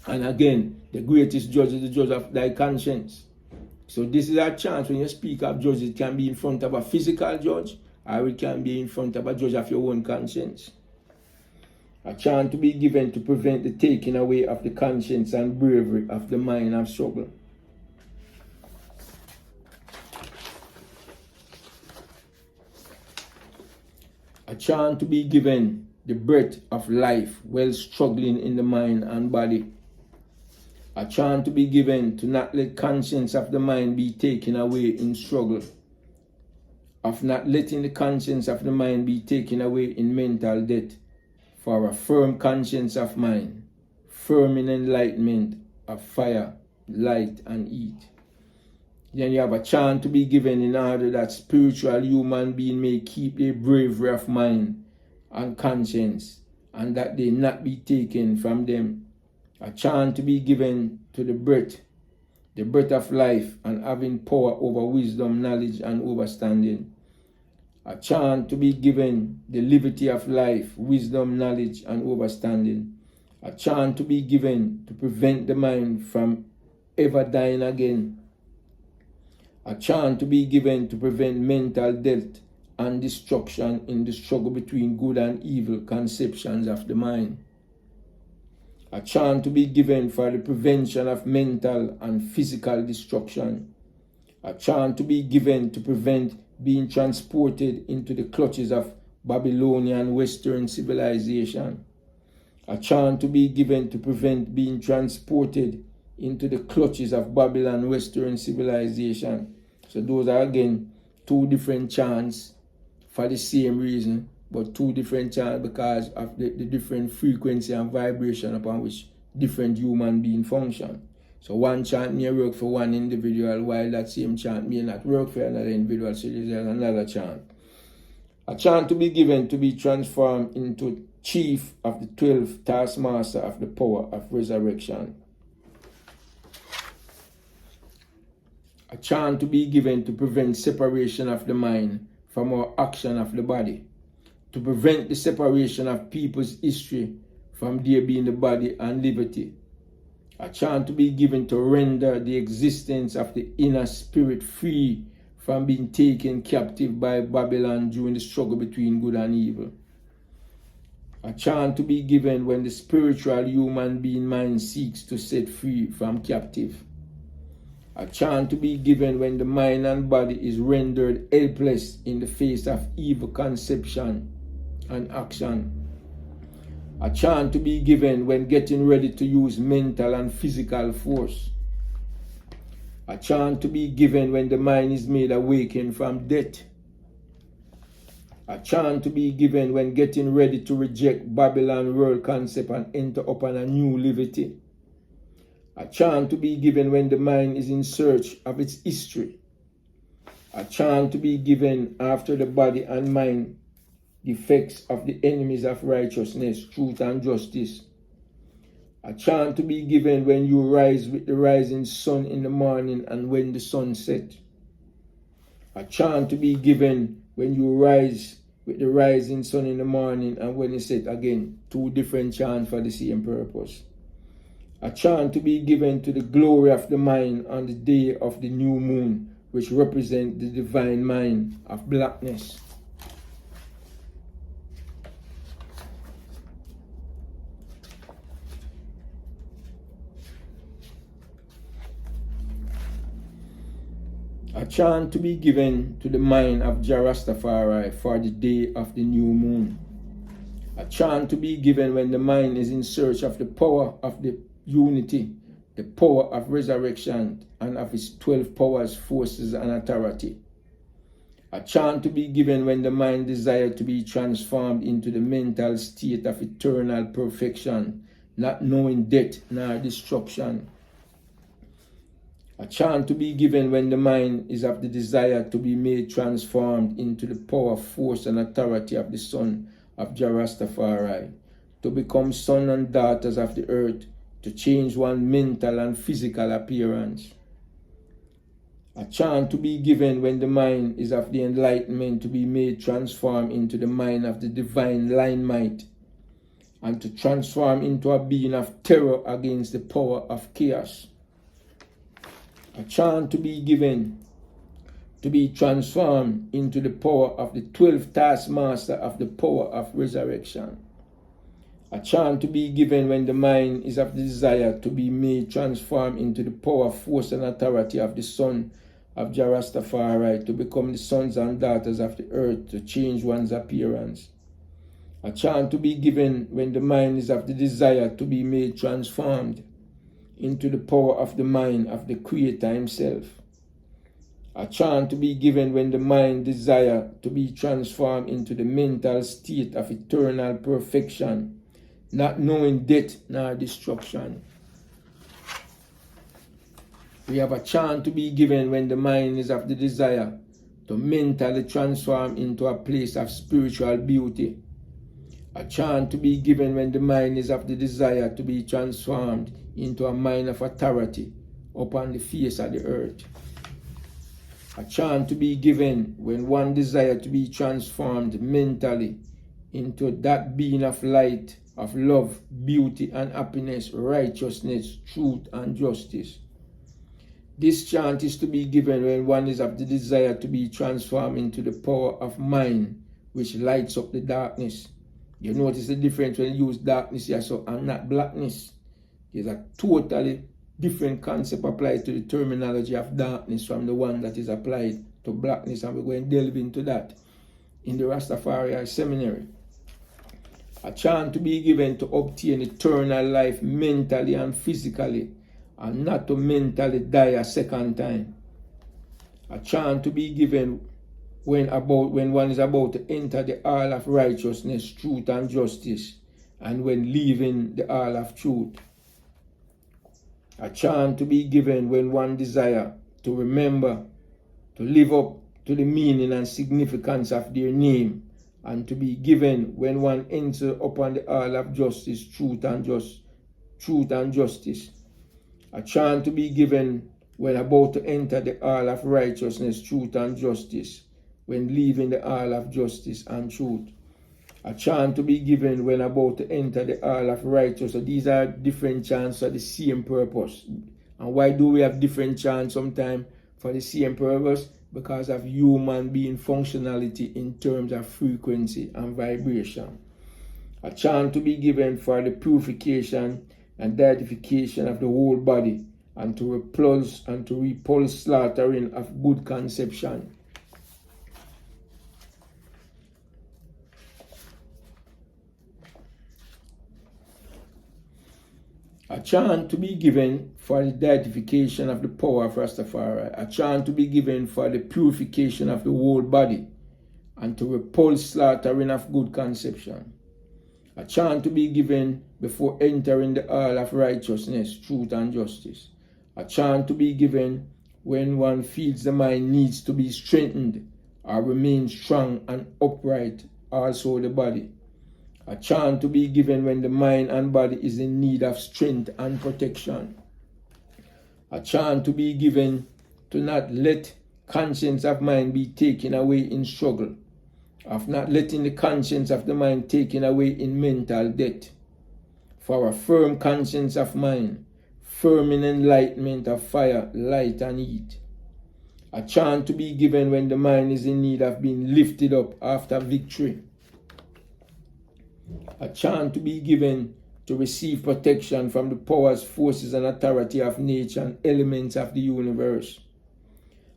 And again, the greatest judge is the judge of thy conscience. So this is a chance when you speak of judge, it can be in front of a physical judge, or it can be in front of a judge of your own conscience. A chance to be given to prevent the taking away of the conscience and bravery of the mind of struggle. A chance to be given the breath of life while struggling in the mind and body. A chance to be given to not let conscience of the mind be taken away in struggle. Of not letting the conscience of the mind be taken away in mental death. For a firm conscience of mind, firm in enlightenment of fire, light and heat. Then you have a chance to be given in order that spiritual human being may keep their bravery of mind and conscience, and that they not be taken from them. A chance to be given to the breath of life, and having power over wisdom, knowledge and understanding. A chance to be given the liberty of life, wisdom, knowledge and understanding. A chance to be given to prevent the mind from ever dying again. A chance to be given to prevent mental death and destruction in the struggle between good and evil conceptions of the mind. A chance to be given for the prevention of mental and physical destruction. A chance to be given to prevent being transported into the clutches of Babylonian Western civilization. A chance to be given to prevent being transported into the clutches of Babylon Western civilization. So those are again 2 different chants for the same reason, but 2 different chants because of the different frequency and vibration upon which different human beings function. So one chant may work for one individual, while that same chant may not work for another individual. So there's another chant. A chant to be given to be transformed into chief of the 12 taskmaster of the power of resurrection. A chant to be given to prevent separation of the mind from our action of the body. To prevent the separation of people's history from there being the body and liberty. A chance to be given to render the existence of the inner spirit free from being taken captive by Babylon during the struggle between good and evil. A chance to be given when the spiritual human being mind seeks to set free from captive. A chance to be given when the mind and body is rendered helpless in the face of evil conception and action. A chance to be given when getting ready to use mental and physical force. A chance to be given when the mind is made awakened from death. A chance to be given when getting ready to reject Babylon world concept and enter upon a new liberty. A chance to be given when the mind is in search of its history. A chance to be given after the body and mind the effects of the enemies of righteousness, truth and justice. A chance to be given when you rise with the rising sun in the morning and when the sun sets. A chance to be given when you rise with the rising sun in the morning and when it sets. Again, 2 different chants for the same purpose. A chant to be given to the glory of the mind on the day of the new moon, which represents the divine mind of blackness. A chant to be given to the mind of Rastafari for the day of the new moon. A chant to be given when the mind is in search of the power of the unity, the power of resurrection, and of its 12 powers, forces, and authority. A chant to be given when the mind desires to be transformed into the mental state of eternal perfection, not knowing death nor destruction. A chant to be given when the mind is of the desire to be made transformed into the power, force, and authority of the Son of Rastafari, to become sons and daughters of the earth, to change one's mental and physical appearance. A chant to be given when the mind is of the enlightenment to be made transformed into the mind of the divine line might, and to transform into a being of terror against the power of chaos. A chant to be given to be transformed into the power of the 12th taskmaster of the power of resurrection. A chant to be given when the mind is of the desire to be made transformed into the power, force, and authority of the Son of Rastafari, to become the sons and daughters of the earth, to change one's appearance. A chant to be given when the mind is of the desire to be made transformed into the power of the mind of the Creator himself. A chant to be given when the mind desire to be transformed into the mental state of eternal perfection, not knowing death nor destruction. We have a chant to be given when the mind is of the desire to mentally transform into a place of spiritual beauty. A chant to be given when the mind is of the desire to be transformed into a mind of authority upon the face of the earth. A chant to be given when one desire to be transformed mentally into that being of light, of love, beauty, and happiness, righteousness, truth, and justice. This chant is to be given when one is of the desire to be transformed into the power of mind, which lights up the darkness. You notice the difference when you use darkness here, so, and not blackness. There's a totally different concept applied to the terminology of darkness from the one that is applied to blackness, and we're going to delve into that in the Rastafari Seminary. A chant to be given to obtain eternal life mentally and physically, and not to mentally die a second time. A chant to be given when one is about to enter the hall of righteousness, truth, and justice, and when leaving the hall of truth. A chant to be given when one desire to remember, to live up to the meaning and significance of their name, and to be given when one enters upon the hall of justice, truth, and justice. A chant to be given when about to enter the hall of righteousness, truth, and justice, when leaving the hall of justice and truth. A chant to be given when about to enter the hall of righteousness. So these are different chants for the same purpose. And why do we have different chants sometimes for the same purpose? Because of human being functionality in terms of frequency and vibration. A chant to be given for the purification and deification of the whole body, and to repulse slaughtering of good conception. A chant to be given for the deification of the power of Rastafari. A chant to be given for the purification of the whole body, and to repulse slaughtering of good conception. A chant to be given before entering the hall of righteousness, truth, and justice. A chant to be given when one feels the mind needs to be strengthened or remain strong and upright, also the body. A chant to be given when the mind and body is in need of strength and protection. A chant to be given to not let conscience of mind be taken away in struggle, of not letting the conscience of the mind taken away in mental death. For a firm conscience of mind, firm in enlightenment of fire, light, and heat. A chant to be given when the mind is in need of being lifted up after victory. A chant to be given to receive protection from the powers, forces, and authority of nature and elements of the universe.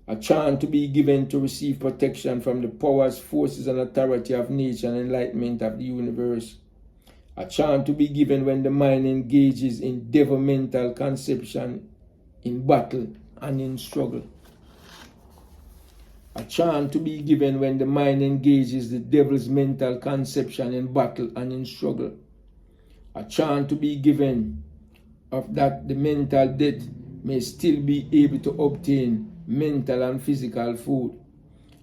A chant to be given to receive protection from the powers, forces, and authority of nature and enlightenment of the universe. A chant to be given when the mind engages in devil mental conception, in battle and in struggle. A chant to be given when the mind engages the devil's mental conception in battle and in struggle. A chant to be given of that the mental death may still be able to obtain mental and physical food.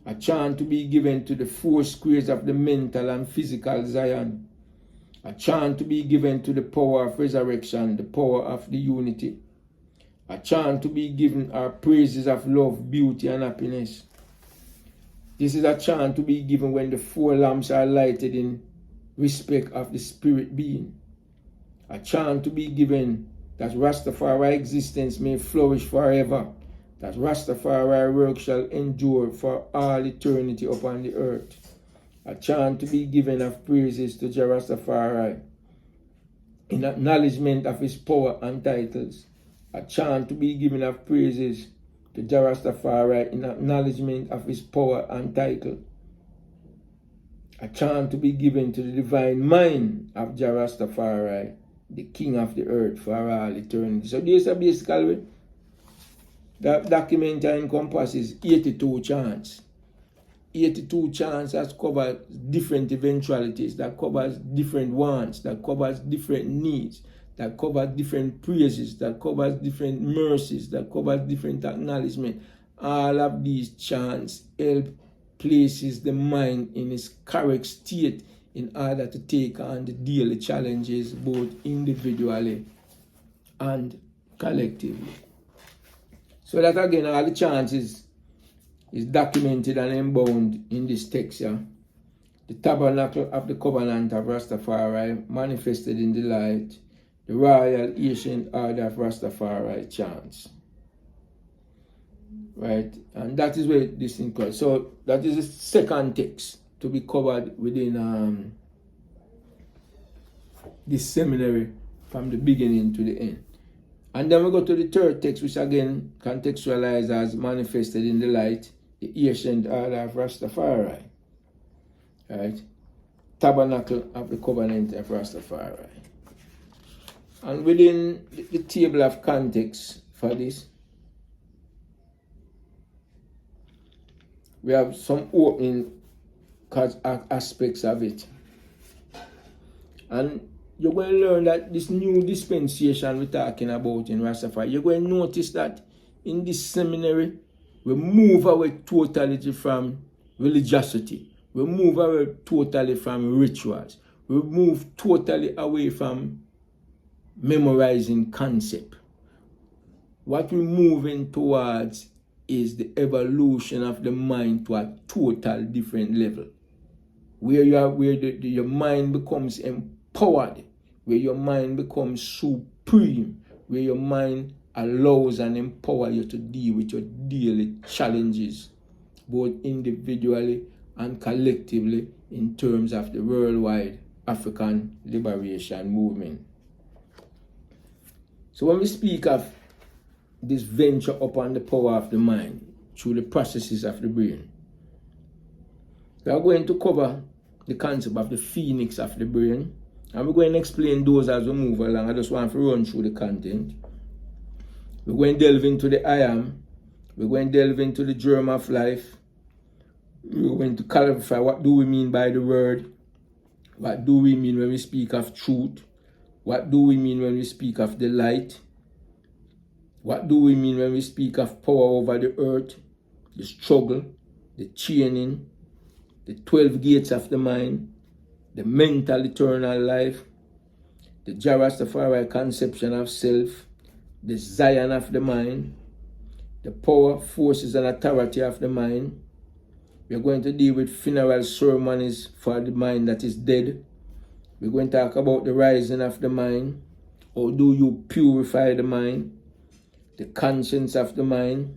A chant to be given to the four squares of the mental and physical Zion. A chant to be given to the power of resurrection, the power of the unity. A chant to be given are praises of love, beauty, and happiness. This is a chant to be given when the four lamps are lighted in respect of the spirit being. A chant to be given that Rastafari existence may flourish forever, that Rastafari work shall endure for all eternity upon the earth. A chant to be given of praises to Jah Rastafari in acknowledgement of his power and titles. A chant to be given of praises to Jah Rastafari in acknowledgement of his power and title. A chant to be given to the divine mind of Jah Rastafari, the King of the earth for all eternity. So this is basically the document encompasses 82 chants. 82 chants that covers different eventualities, that covers different wants, that covers different needs, that covers different praises, that covers different mercies, that covers different acknowledgement. All of these chants help places the mind in its correct state in order to take on the daily challenges both individually and collectively. So that again, all the chants is documented and embound in this text here. The tabernacle of the covenant of Rastafari manifested in the light, the royal ancient order of Rastafari chants. Right? And that is where this thing comes. So that is the second text to be covered within this seminary from the beginning to the end. And then we go to the third text, which again contextualized as manifested in the light, the ancient order of Rastafari. Right? Tabernacle of the covenant of Rastafari. And within the table of context for this, we have some opening aspects of it. And you're going to learn that this new dispensation we're talking about in Rastafari, you're going to notice that in this seminary, we move away totally from religiosity. We move away totally from rituals. We move totally away from memorizing concept. What we're moving towards is the evolution of the mind to a total different level, where your mind becomes empowered, where your mind becomes supreme, where your mind allows and empowers you to deal with your daily challenges, both individually and collectively, in terms of the worldwide African liberation movement. So when we speak of this venture upon the power of the mind through the processes of the brain, we are going to cover the concept of the phoenix of the brain, and we're going to explain those as we move along. I just want to run through the content. We're going to delve into the I am. We're going to delve into the germ of life. We're going to clarify what do we mean by the word. What do we mean when we speak of truth? What do we mean when we speak of the light? What do we mean when we speak of power over the earth, the struggle, the chaining, the 12 gates of the mind, the mental eternal life, the Jah Rastafari conception of self, the Zion of the mind, the power, forces, and authority of the mind. We're going to deal with funeral ceremonies for the mind that is dead. We're going to talk about the rising of the mind. How do you purify the mind? The conscience of the mind,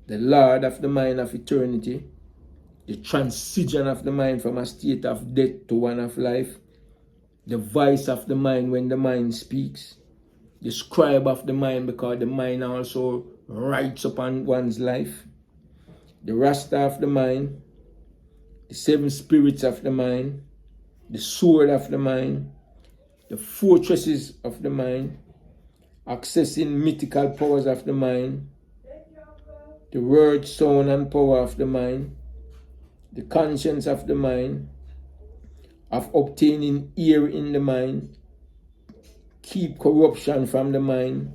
the Lord of the mind of eternity, the transition of the mind from a state of death to one of life, the voice of the mind when the mind speaks, the scribe of the mind because the mind also writes upon one's life, the Rasta of the mind, the 7 spirits of the mind, the sword of the mind, the fortresses of the mind, accessing mythical powers of the mind, the word, sound, and power of the mind, the conscience of the mind, of obtaining ear in the mind, keep corruption from the mind,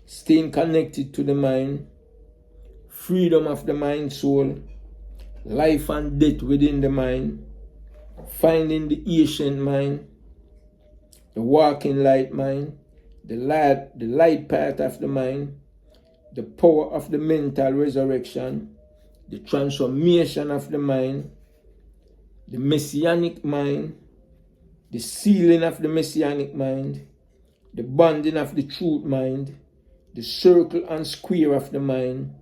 staying connected to the mind, freedom of the mind soul, life and death within the mind, finding the ancient mind, the walking light mind, the light part of the mind, the power of the mental resurrection, the transformation of the mind, the messianic mind, the sealing of the messianic mind, the bonding of the truth mind, the circle and square of the mind,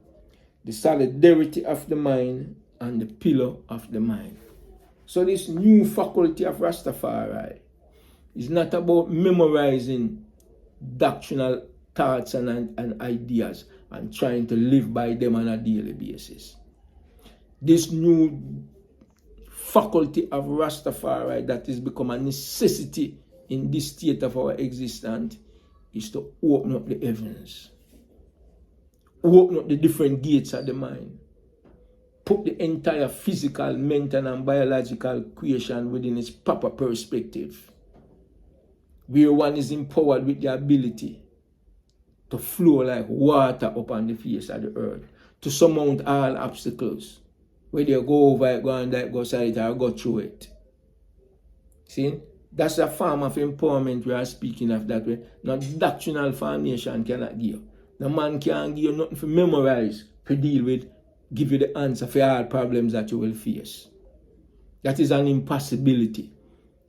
the solidarity of the mind, and the pillar of the mind. So this new faculty of Rastafari is not about memorizing doctrinal thoughts and ideas and trying to live by them on a daily basis. This new faculty of Rastafari that has become a necessity in this state of our existence is to open up the heavens, open up the different gates of the mind, put the entire physical, mental, and biological creation within its proper perspective, where one is empowered with the ability to flow like water upon the face of the earth, to surmount all obstacles, whether you go over it, go on that, go side it, or go through it. See? That's a form of empowerment we are speaking of that way. Not doctrinal formation cannot give you. No man can't give you nothing to memorize, to deal with, give you the answer for all problems that you will face. That is an impossibility.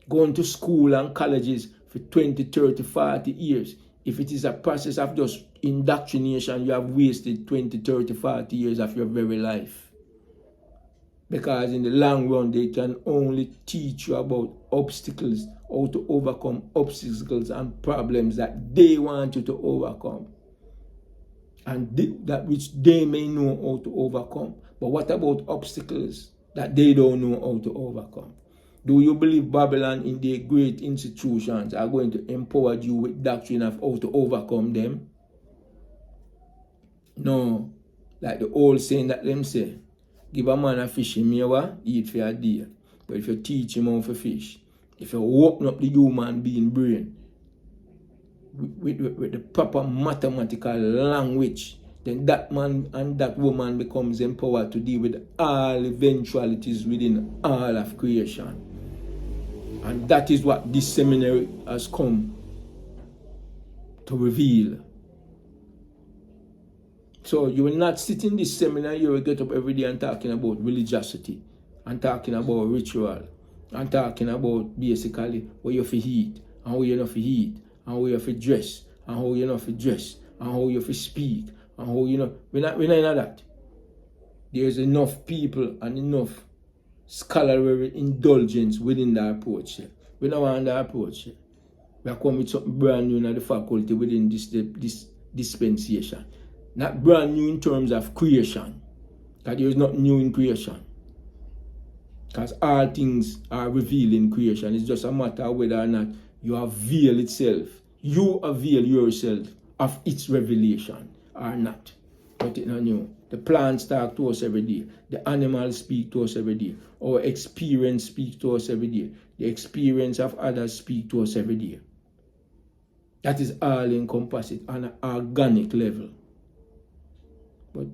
Going to school and colleges for 20, 30, 40 years, if it is a process of just indoctrination, you have wasted 20, 30, 40 years of your very life. Because in the long run, they can only teach you about obstacles, how to overcome obstacles and problems that they want you to overcome. And that which they may know how to overcome. But what about obstacles that they don't know how to overcome? Do you believe Babylon in their great institutions are going to empower you with doctrine of how to overcome them? No. Like the old saying that them say, give a man a fish, he may eat for a day. But if you teach him how to fish, if you open up the human being brain with the proper mathematical language, then that man and that woman becomes empowered to deal with all eventualities within all of creation. And that is what this seminary has come to reveal. So you will not sit in this seminar, you will get up every day and talking about religiosity, and talking about ritual, and talking about basically what you have to eat, and how you have to eat, and how you have to dress, and how you have to dress, and how you have to speak, and how you know. We're not in that. There's enough people and enough scholarly indulgence within the approach here. We don't want the approach here. We are coming with something brand new in the faculty within this dispensation. Not brand new in terms of creation, because there is nothing new in creation. Because all things are revealed in creation. It's just a matter of whether or not you avail itself. You avail yourself of its revelation or not. But it's not new. The plants talk to us every day. The animals speak to us every day. Our experience speaks to us every day. The experience of others speak to us every day. That is all encompassed on an organic level. But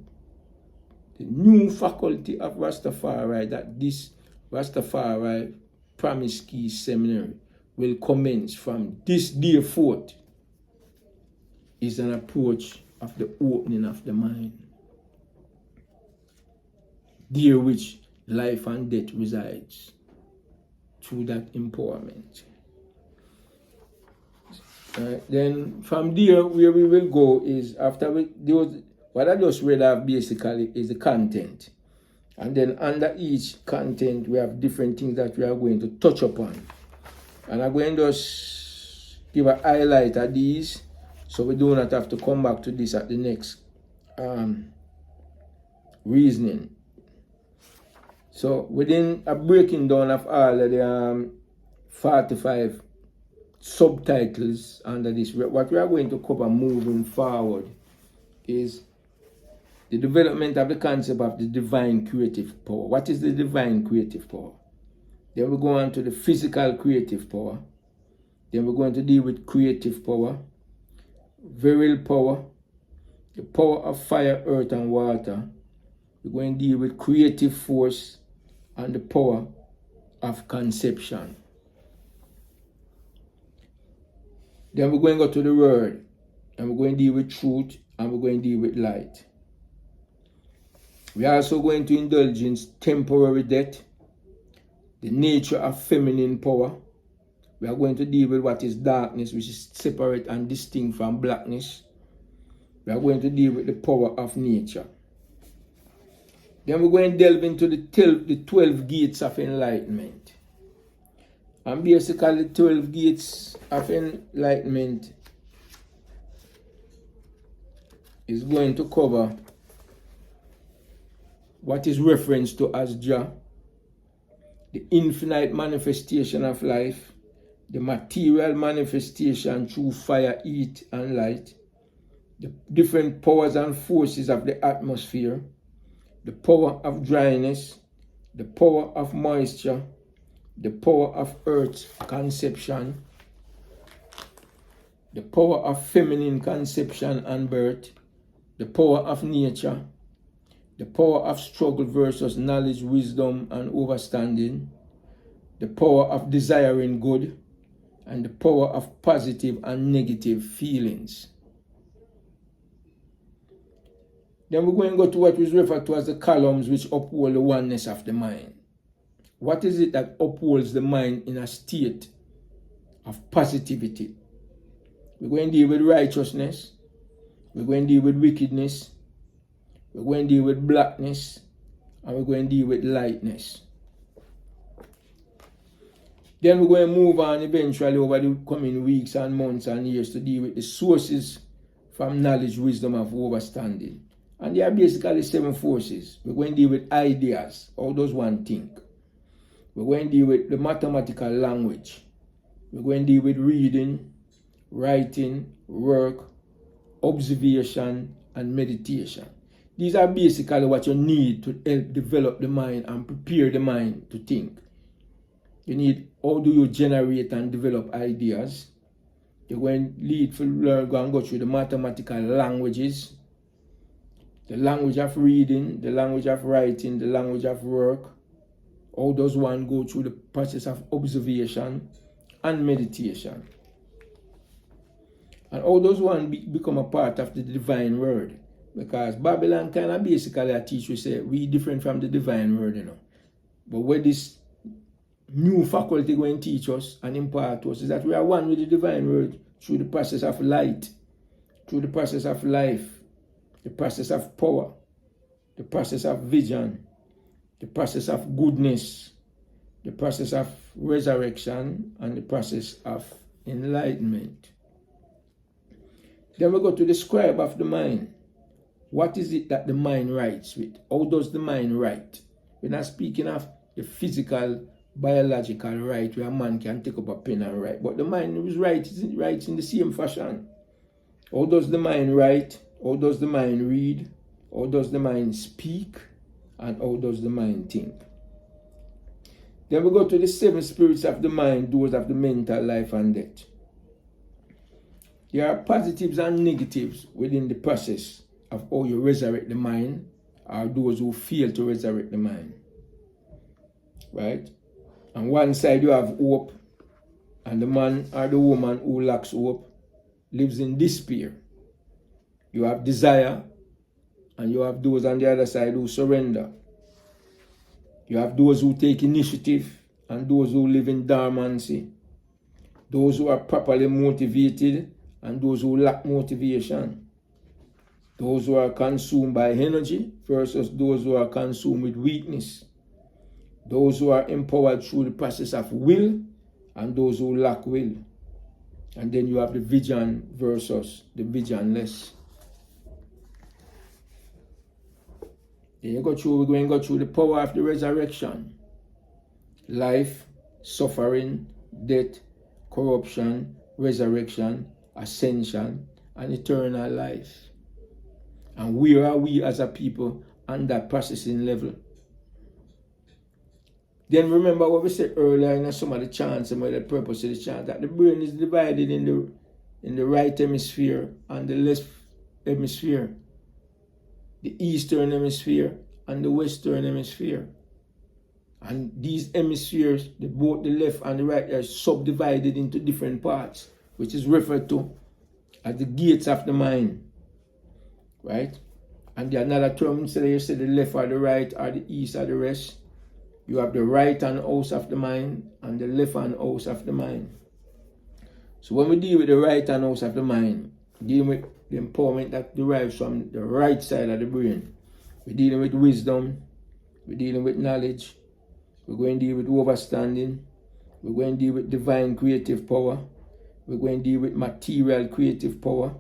the new faculty of Rastafari, that this Rastafari Promise Key Seminary will commence from this day forth, is an approach of the opening of the mind, dear which life and death resides, through that empowerment. Then from there, where we will go is after what I just read off basically is the content. And then under each content, we have different things that we are going to touch upon. And I'm going to just give a highlight of these, so we do not have to come back to this at the next reasoning. So within a breaking down of all of the 45 subtitles under this, what we are going to cover moving forward is the development of the concept of the divine creative power. What is the divine creative power? Then we go on to the physical creative power. Then we're going to deal with creative power, virile power, the power of fire, earth, and water. We're going to deal with creative force and the power of conception. Then we're going to go to the word, and we're going to deal with truth, and we're going to deal with light. We're also going to indulge in temporary death, the nature of feminine power. We are going to deal with what is darkness, which is separate and distinct from blackness. We are going to deal with the power of nature. Then we're going to delve into the 12 gates of enlightenment. And basically, the 12 gates of enlightenment is going to cover what is referenced to as Jah, the infinite manifestation of life, the material manifestation through fire, heat, and light, the different powers and forces of the atmosphere, the power of dryness, the power of moisture, the power of earth's conception, the power of feminine conception and birth, the power of nature, the power of struggle versus knowledge, wisdom, and understanding, the power of desiring good, and the power of positive and negative feelings. Then we're going to go to what is referred to as the columns which uphold the oneness of the mind. What is it that upholds the mind in a state of positivity? We're going to deal with righteousness. We're going to deal with wickedness. We're going to deal with blackness. And we're going to deal with lightness. Then we're going to move on eventually over the coming weeks and months and years to deal with the sources from knowledge, wisdom, of understanding. And there are basically 7 forces. We're going to deal with ideas. How does one think? We're going to deal with the mathematical language. We're going to deal with reading, writing, work, observation, and meditation. These are basically what you need to help develop the mind and prepare the mind to think. You need, how do you generate and develop ideas? You're going to lead for learn, go and go through the mathematical languages, the language of reading, the language of writing, the language of work. How does one go through the process of observation and meditation? And how does one become a part of the divine word? Because Babylon kind of basically teach you, say, we different from the divine word, you know. But what this new faculty going to teach us and impart to us is that we are one with the divine word through the process of light, through the process of life, the process of power, the process of vision, the process of goodness, the process of resurrection, and the process of enlightenment. Then we go to the scribe of the mind. What is it that the mind writes with? How does the mind write? We're not speaking of the physical, biological right where a man can take up a pen and write, but the mind writes in the same fashion. How does the mind write? How does the mind read? How does the mind speak? And how does the mind think? Then we go to the 7 spirits of the mind, those of the mental life and death. There are positives and negatives within the process of how you resurrect the mind, or those who fail to resurrect the mind. Right? On one side you have hope, and the man or the woman who lacks hope lives in despair. You have desire, and you have those on the other side who surrender. You have those who take initiative and those who live in dormancy. Those who are properly motivated and those who lack motivation. Those who are consumed by energy versus those who are consumed with weakness. Those who are empowered through the process of will and those who lack will. And then you have the vision versus the visionless. Then we're going to go through the power of the resurrection. Life, suffering, death, corruption, resurrection, ascension, and eternal life. And where are we as a people on that processing level? Then remember what we said earlier in some of the chants and the purpose of the chant, that the brain is divided in the right hemisphere and the left hemisphere, the eastern hemisphere and the western hemisphere. And these hemispheres, both the left and the right, are subdivided into different parts, which is referred to as the gates of the mind. Right? And the another term, instead of you say the left or the right or the east or the west, you have the right hand house of the mind and the left hand house of the mind. So when we deal with the right hand house of the mind, dealing with the empowerment that derives from the right side of the brain, we're dealing with wisdom, we're dealing with knowledge, we're going to deal with understanding, we're going to deal with divine creative power, we're going to deal with material creative power,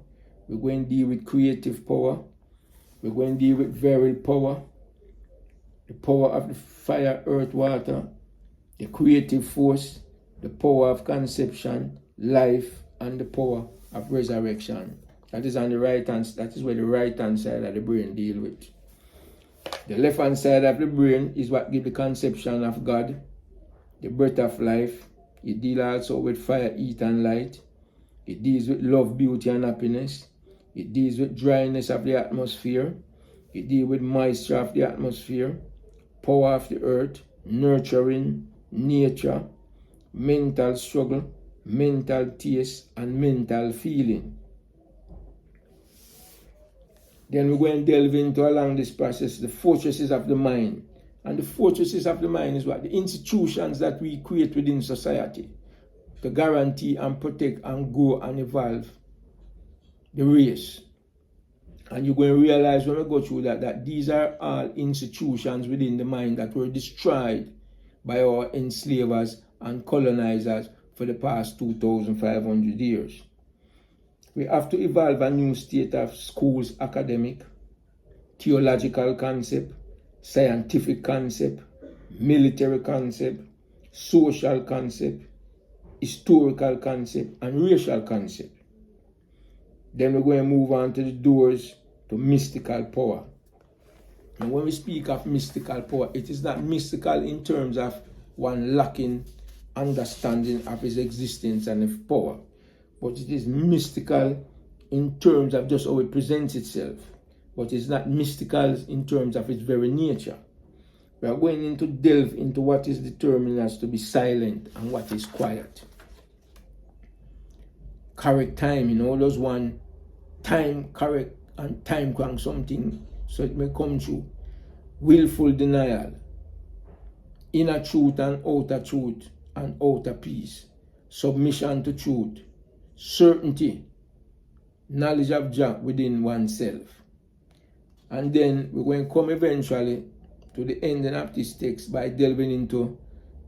we're going to deal with creative power, we're going to deal with virile power, the power of the fire, earth, water, the creative force, the power of conception, life, and the power of resurrection. That is on the right hand. That is where the right hand side of the brain deal with. The left hand side of the brain is what gives the conception of God, the breath of life. It deals also with fire, heat, and light. It deals with love, beauty, and happiness. It deals with dryness of the atmosphere. It deals with moisture of the atmosphere, power of the earth, nurturing, nature, mental struggle, mental taste, and mental feeling. Then we're going to delve into, along this process, the fortresses of the mind. And the fortresses of the mind is what? The institutions that we create within society to guarantee and protect and grow and evolve the race. And you're going to realize when we go through that these are all institutions within the mind that were destroyed by our enslavers and colonizers for the past 2,500 years. We have to evolve a new state of schools, academic, theological concept, scientific concept, military concept, social concept, historical concept, and racial concept. Then we're going to move on to the doors to mystical power. And when we speak of mystical power, it is not mystical in terms of one lacking understanding of his existence and his power, but it is mystical in terms of just how it presents itself. But it's not mystical in terms of its very nature. We are going to delve into what is determined as to be silent and what is quiet. Correct time, those one time correct and time crank something so it may come true. Willful denial, inner truth and outer peace, submission to truth, certainty, knowledge of Jah within oneself. And then we're going to come eventually to the ending of this text by delving into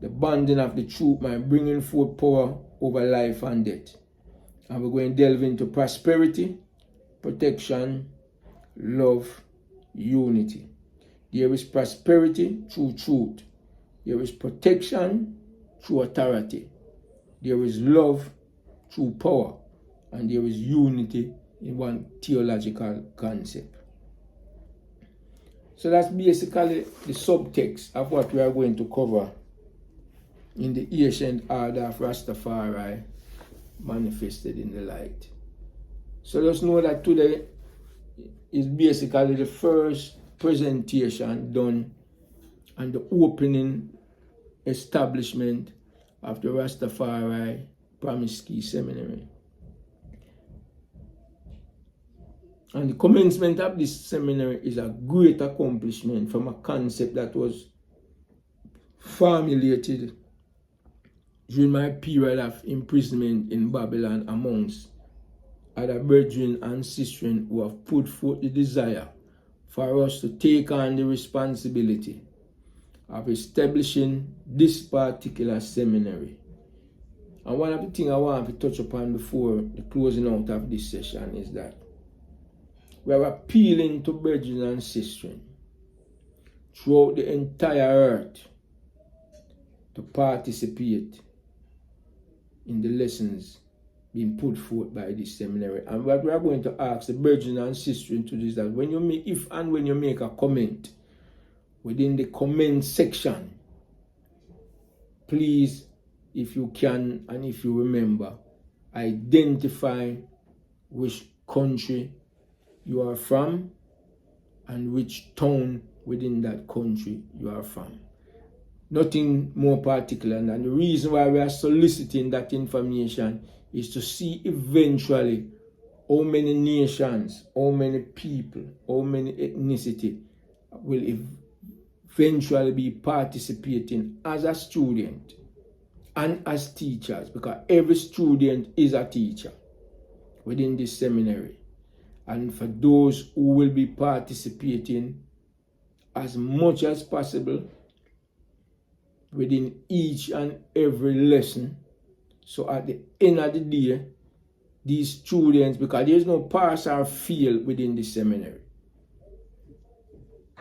the bonding of the truth mind, bringing forth power over life and death. And we're going to delve into prosperity, protection, love, unity. There is prosperity through truth. There is protection through authority. There is love through power. And there is unity in one theological concept. So that's basically the subtext of what we are going to cover in the ancient order of Rastafari manifested in the light. So just know that today is basically the first presentation done and the opening establishment of the Rastafari Promise Key Seminary. And the commencement of this seminary is a great accomplishment from a concept that was formulated during my period of imprisonment in Babylon amongst other brethren and sistren who have put forth the desire for us to take on the responsibility of establishing this particular seminary. And one of the things I want to touch upon before the closing out of this session is that we are appealing to brethren and sistren throughout the entire earth to participate in the lessons being put forth by this seminary. And what we are going to ask the brethren and sisters to this, that when you make, if and when you make a comment within the comment section, please, if you can and if you remember, identify which country you are from and which town within that country you are from. Nothing more particular. And the reason why we are soliciting that information is to see eventually how many nations, how many people, how many ethnicity will eventually be participating as a student and as teachers, because every student is a teacher within this seminary. And for those who will be participating as much as possible within each and every lesson, so at the end of the day, these students, because there is no pass or fail within the seminary.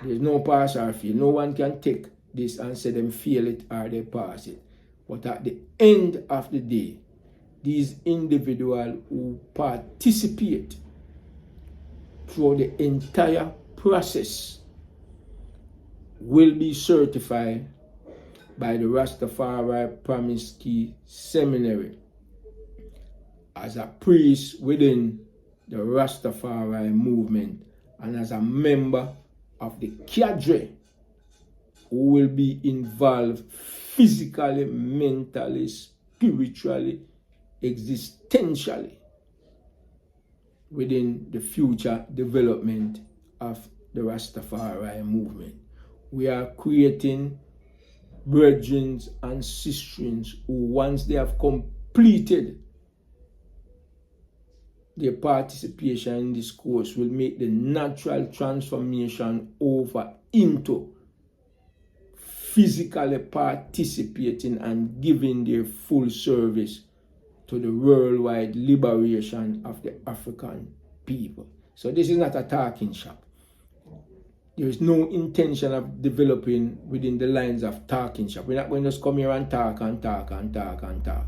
There is no pass or fail. No one can take this and say them fail it or they pass it. But at the end of the day, these individuals who participate through the entire process will be certified by the Rastafari Promise Key Seminary as a priest within the Rastafari movement and as a member of the cadre who will be involved physically, mentally, spiritually, existentially within the future development of the Rastafari movement. We are creating brethren and sisters who, once they have completed their participation in this course, will make the natural transformation over into physically participating and giving their full service to the worldwide liberation of the African people. So this is not a talking shop. There is no intention of developing within the lines of talking shop. We're not going to just come here and talk and talk and talk and talk.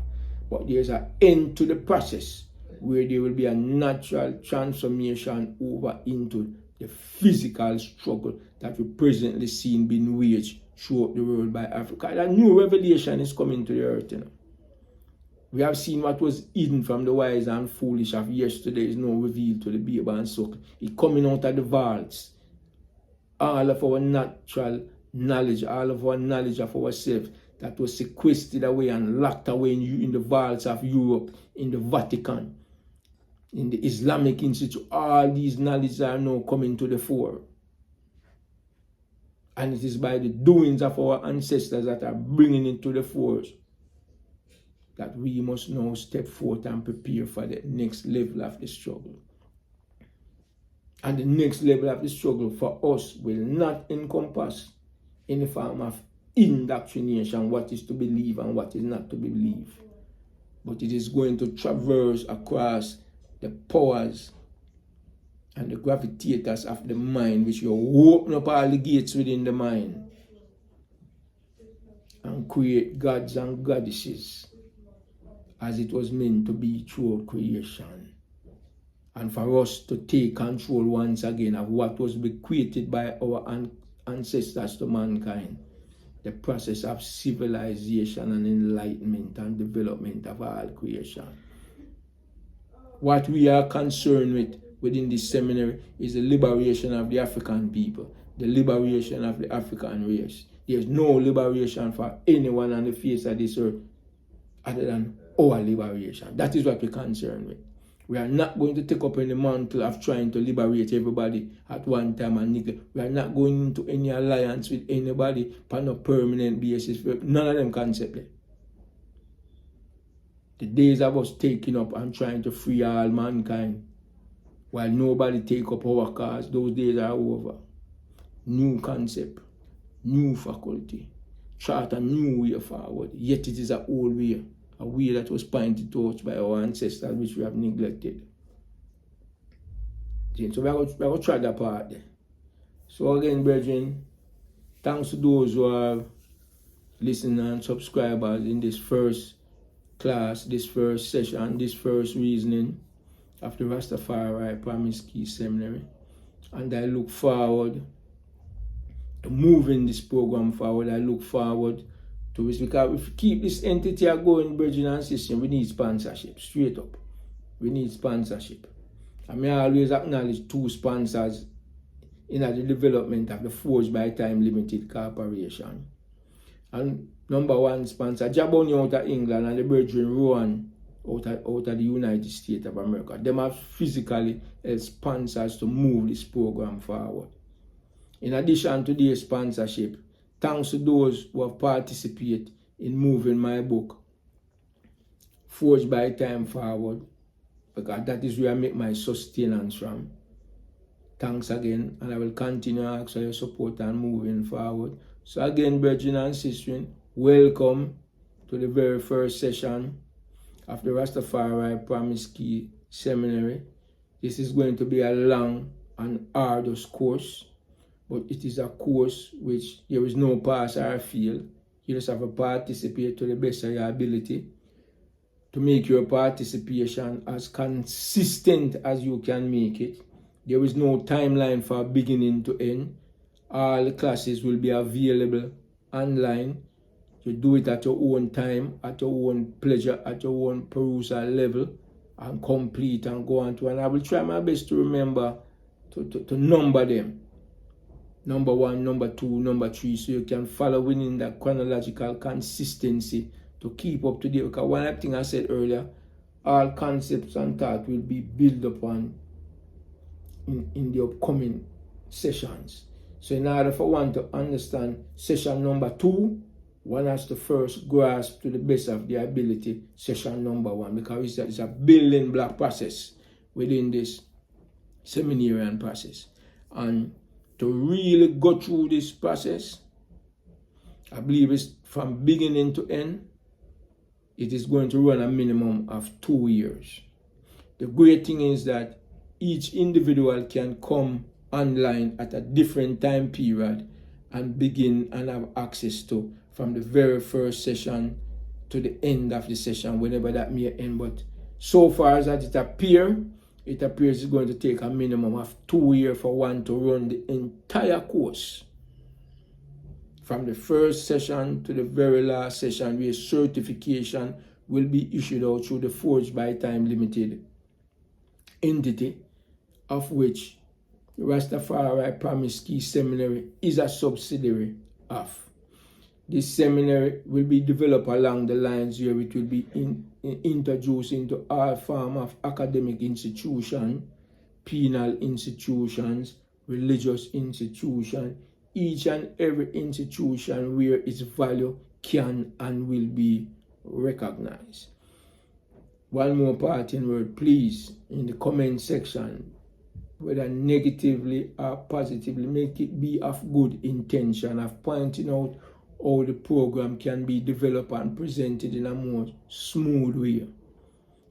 But there's an end to the process where there will be a natural transformation over into the physical struggle that we presently see being waged throughout the world by Africa. A new revelation is coming to the earth. You know. We have seen what was hidden from the wise and foolish of yesterday is now revealed to the babe and suckle. It coming out of the vaults. All of our natural knowledge, all of our knowledge of ourselves that was sequestered away and locked away in the vaults of Europe, in the Vatican, in the Islamic Institute, all these knowledge are now coming to the fore. And it is by the doings of our ancestors that are bringing it to the fore that we must now step forth and prepare for the next level of the struggle. And the next level of the struggle for us will not encompass any form of indoctrination, what is to believe and what is not to believe. But it is going to traverse across the powers and the gravitators of the mind, which will open up all the gates within the mind and create gods and goddesses as it was meant to be throughout creation. And for us to take control once again of what was bequeathed by our ancestors to mankind, the process of civilization and enlightenment and development of all creation. What we are concerned with within this seminary is the liberation of the African people, the liberation of the African race. There's no liberation for anyone on the face of this earth other than our liberation. That is what we're concerned with. We are not going to take up any mantle of trying to liberate everybody at one time and neglect. We are not going into any alliance with anybody on a permanent basis. None of them concepts. The days of us taking up and trying to free all mankind while nobody take up our cause, those days are over. New concept, new faculty, chart a new way forward. Yet it is an old way. A way that was pointed towards by our ancestors, which we have neglected. So we are going to try that part there. So again, brethren, Thanks to those who are listening and subscribers in this first class, this first session, this first reasoning of the Rastafari Promise Key Seminary. And I look forward to moving this program forward. I look forward to this, because if we keep this entity going, brethren and sisters, we need sponsorship, straight up. We need sponsorship. I may always acknowledge 2 sponsors in the development of the Forged by Time Limited Corporation. And number 1 sponsor, Jaboni out of England, and the brethren Rowan out of the United States of America. Them are physically sponsors to move this program forward. In addition to their sponsorship, thanks to those who have participated in moving my book, Forged by Time, forward, because that is where I make my sustenance from. Thanks again, and I will continue to ask for your support and moving forward. So again, brethren and sisters, welcome to the very first session of the Rastafari Promise Key Seminary. This is going to be a long and arduous course, but it is a course which there is no pass or fail. You just have to participate to the best of your ability, to make your participation as consistent as you can make it. There is no timeline for beginning to end. All the classes will be available online. You do it at your own time, at your own pleasure, at your own perusal level, and complete and go on to. And I will try my best to remember to number them. Number 1, number 2, number 3, so you can follow within that chronological consistency to keep up to date. Because one thing I said earlier, all concepts and thought will be built upon in the upcoming sessions. So in order for one to understand session number 2, one has to first grasp to the best of their ability session number 1, because it's a building block process within this seminarian process. And to really go through this process, I believe it's from beginning to end, it is going to run a minimum of 2 years. The great thing is that each individual can come online at a different time period and begin and have access to from the very first session to the end of the session, whenever that may end. But so far as that it appears it's going to take a minimum of 2 years for one to run the entire course, from the first session to the very last session, where certification will be issued out through the Forged by Time Limited entity, of which the Rastafari Promise Key Seminary is a subsidiary of. This seminary will be developed along the lines where it will be introduced into all form of academic institution, penal institutions, religious institution, each and every institution where its value can and will be recognized. One more parting word, please, in the comment section, whether negatively or positively, make it be of good intention of pointing out how the program can be developed and presented in a more smooth way.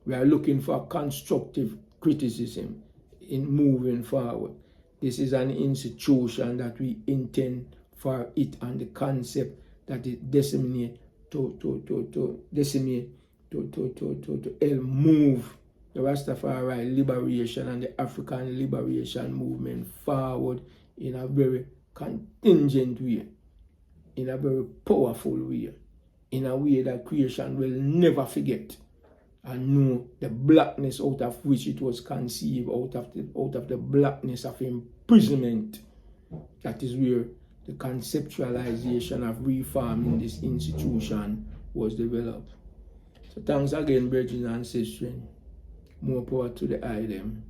We are looking for constructive criticism in moving forward. This is an institution that we intend for it and the concept that it disseminate to help move the Rastafari liberation and the African liberation movement forward in a very contingent way, in a very powerful way, in a way that creation will never forget and know the blackness out of which it was conceived, out of the blackness of imprisonment. That is where the conceptualization of reform in this institution was developed. So thanks again, brethren and sisters. More power to the item.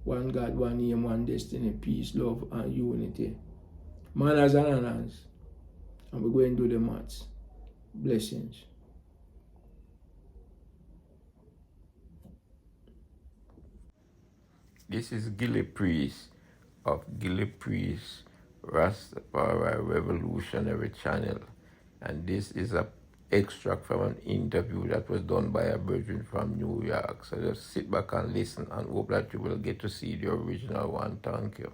One God, one aim, one destiny, peace, love, and unity. Manners and honors. And we're going to do the maths. Blessings. This is Gillie Priest of Gillie Priest Rastafari Revolutionary Channel, and this is a extract from an interview that was done by a brethren from New York. So just sit back and listen and hope that you will get to see the original one. Thank you.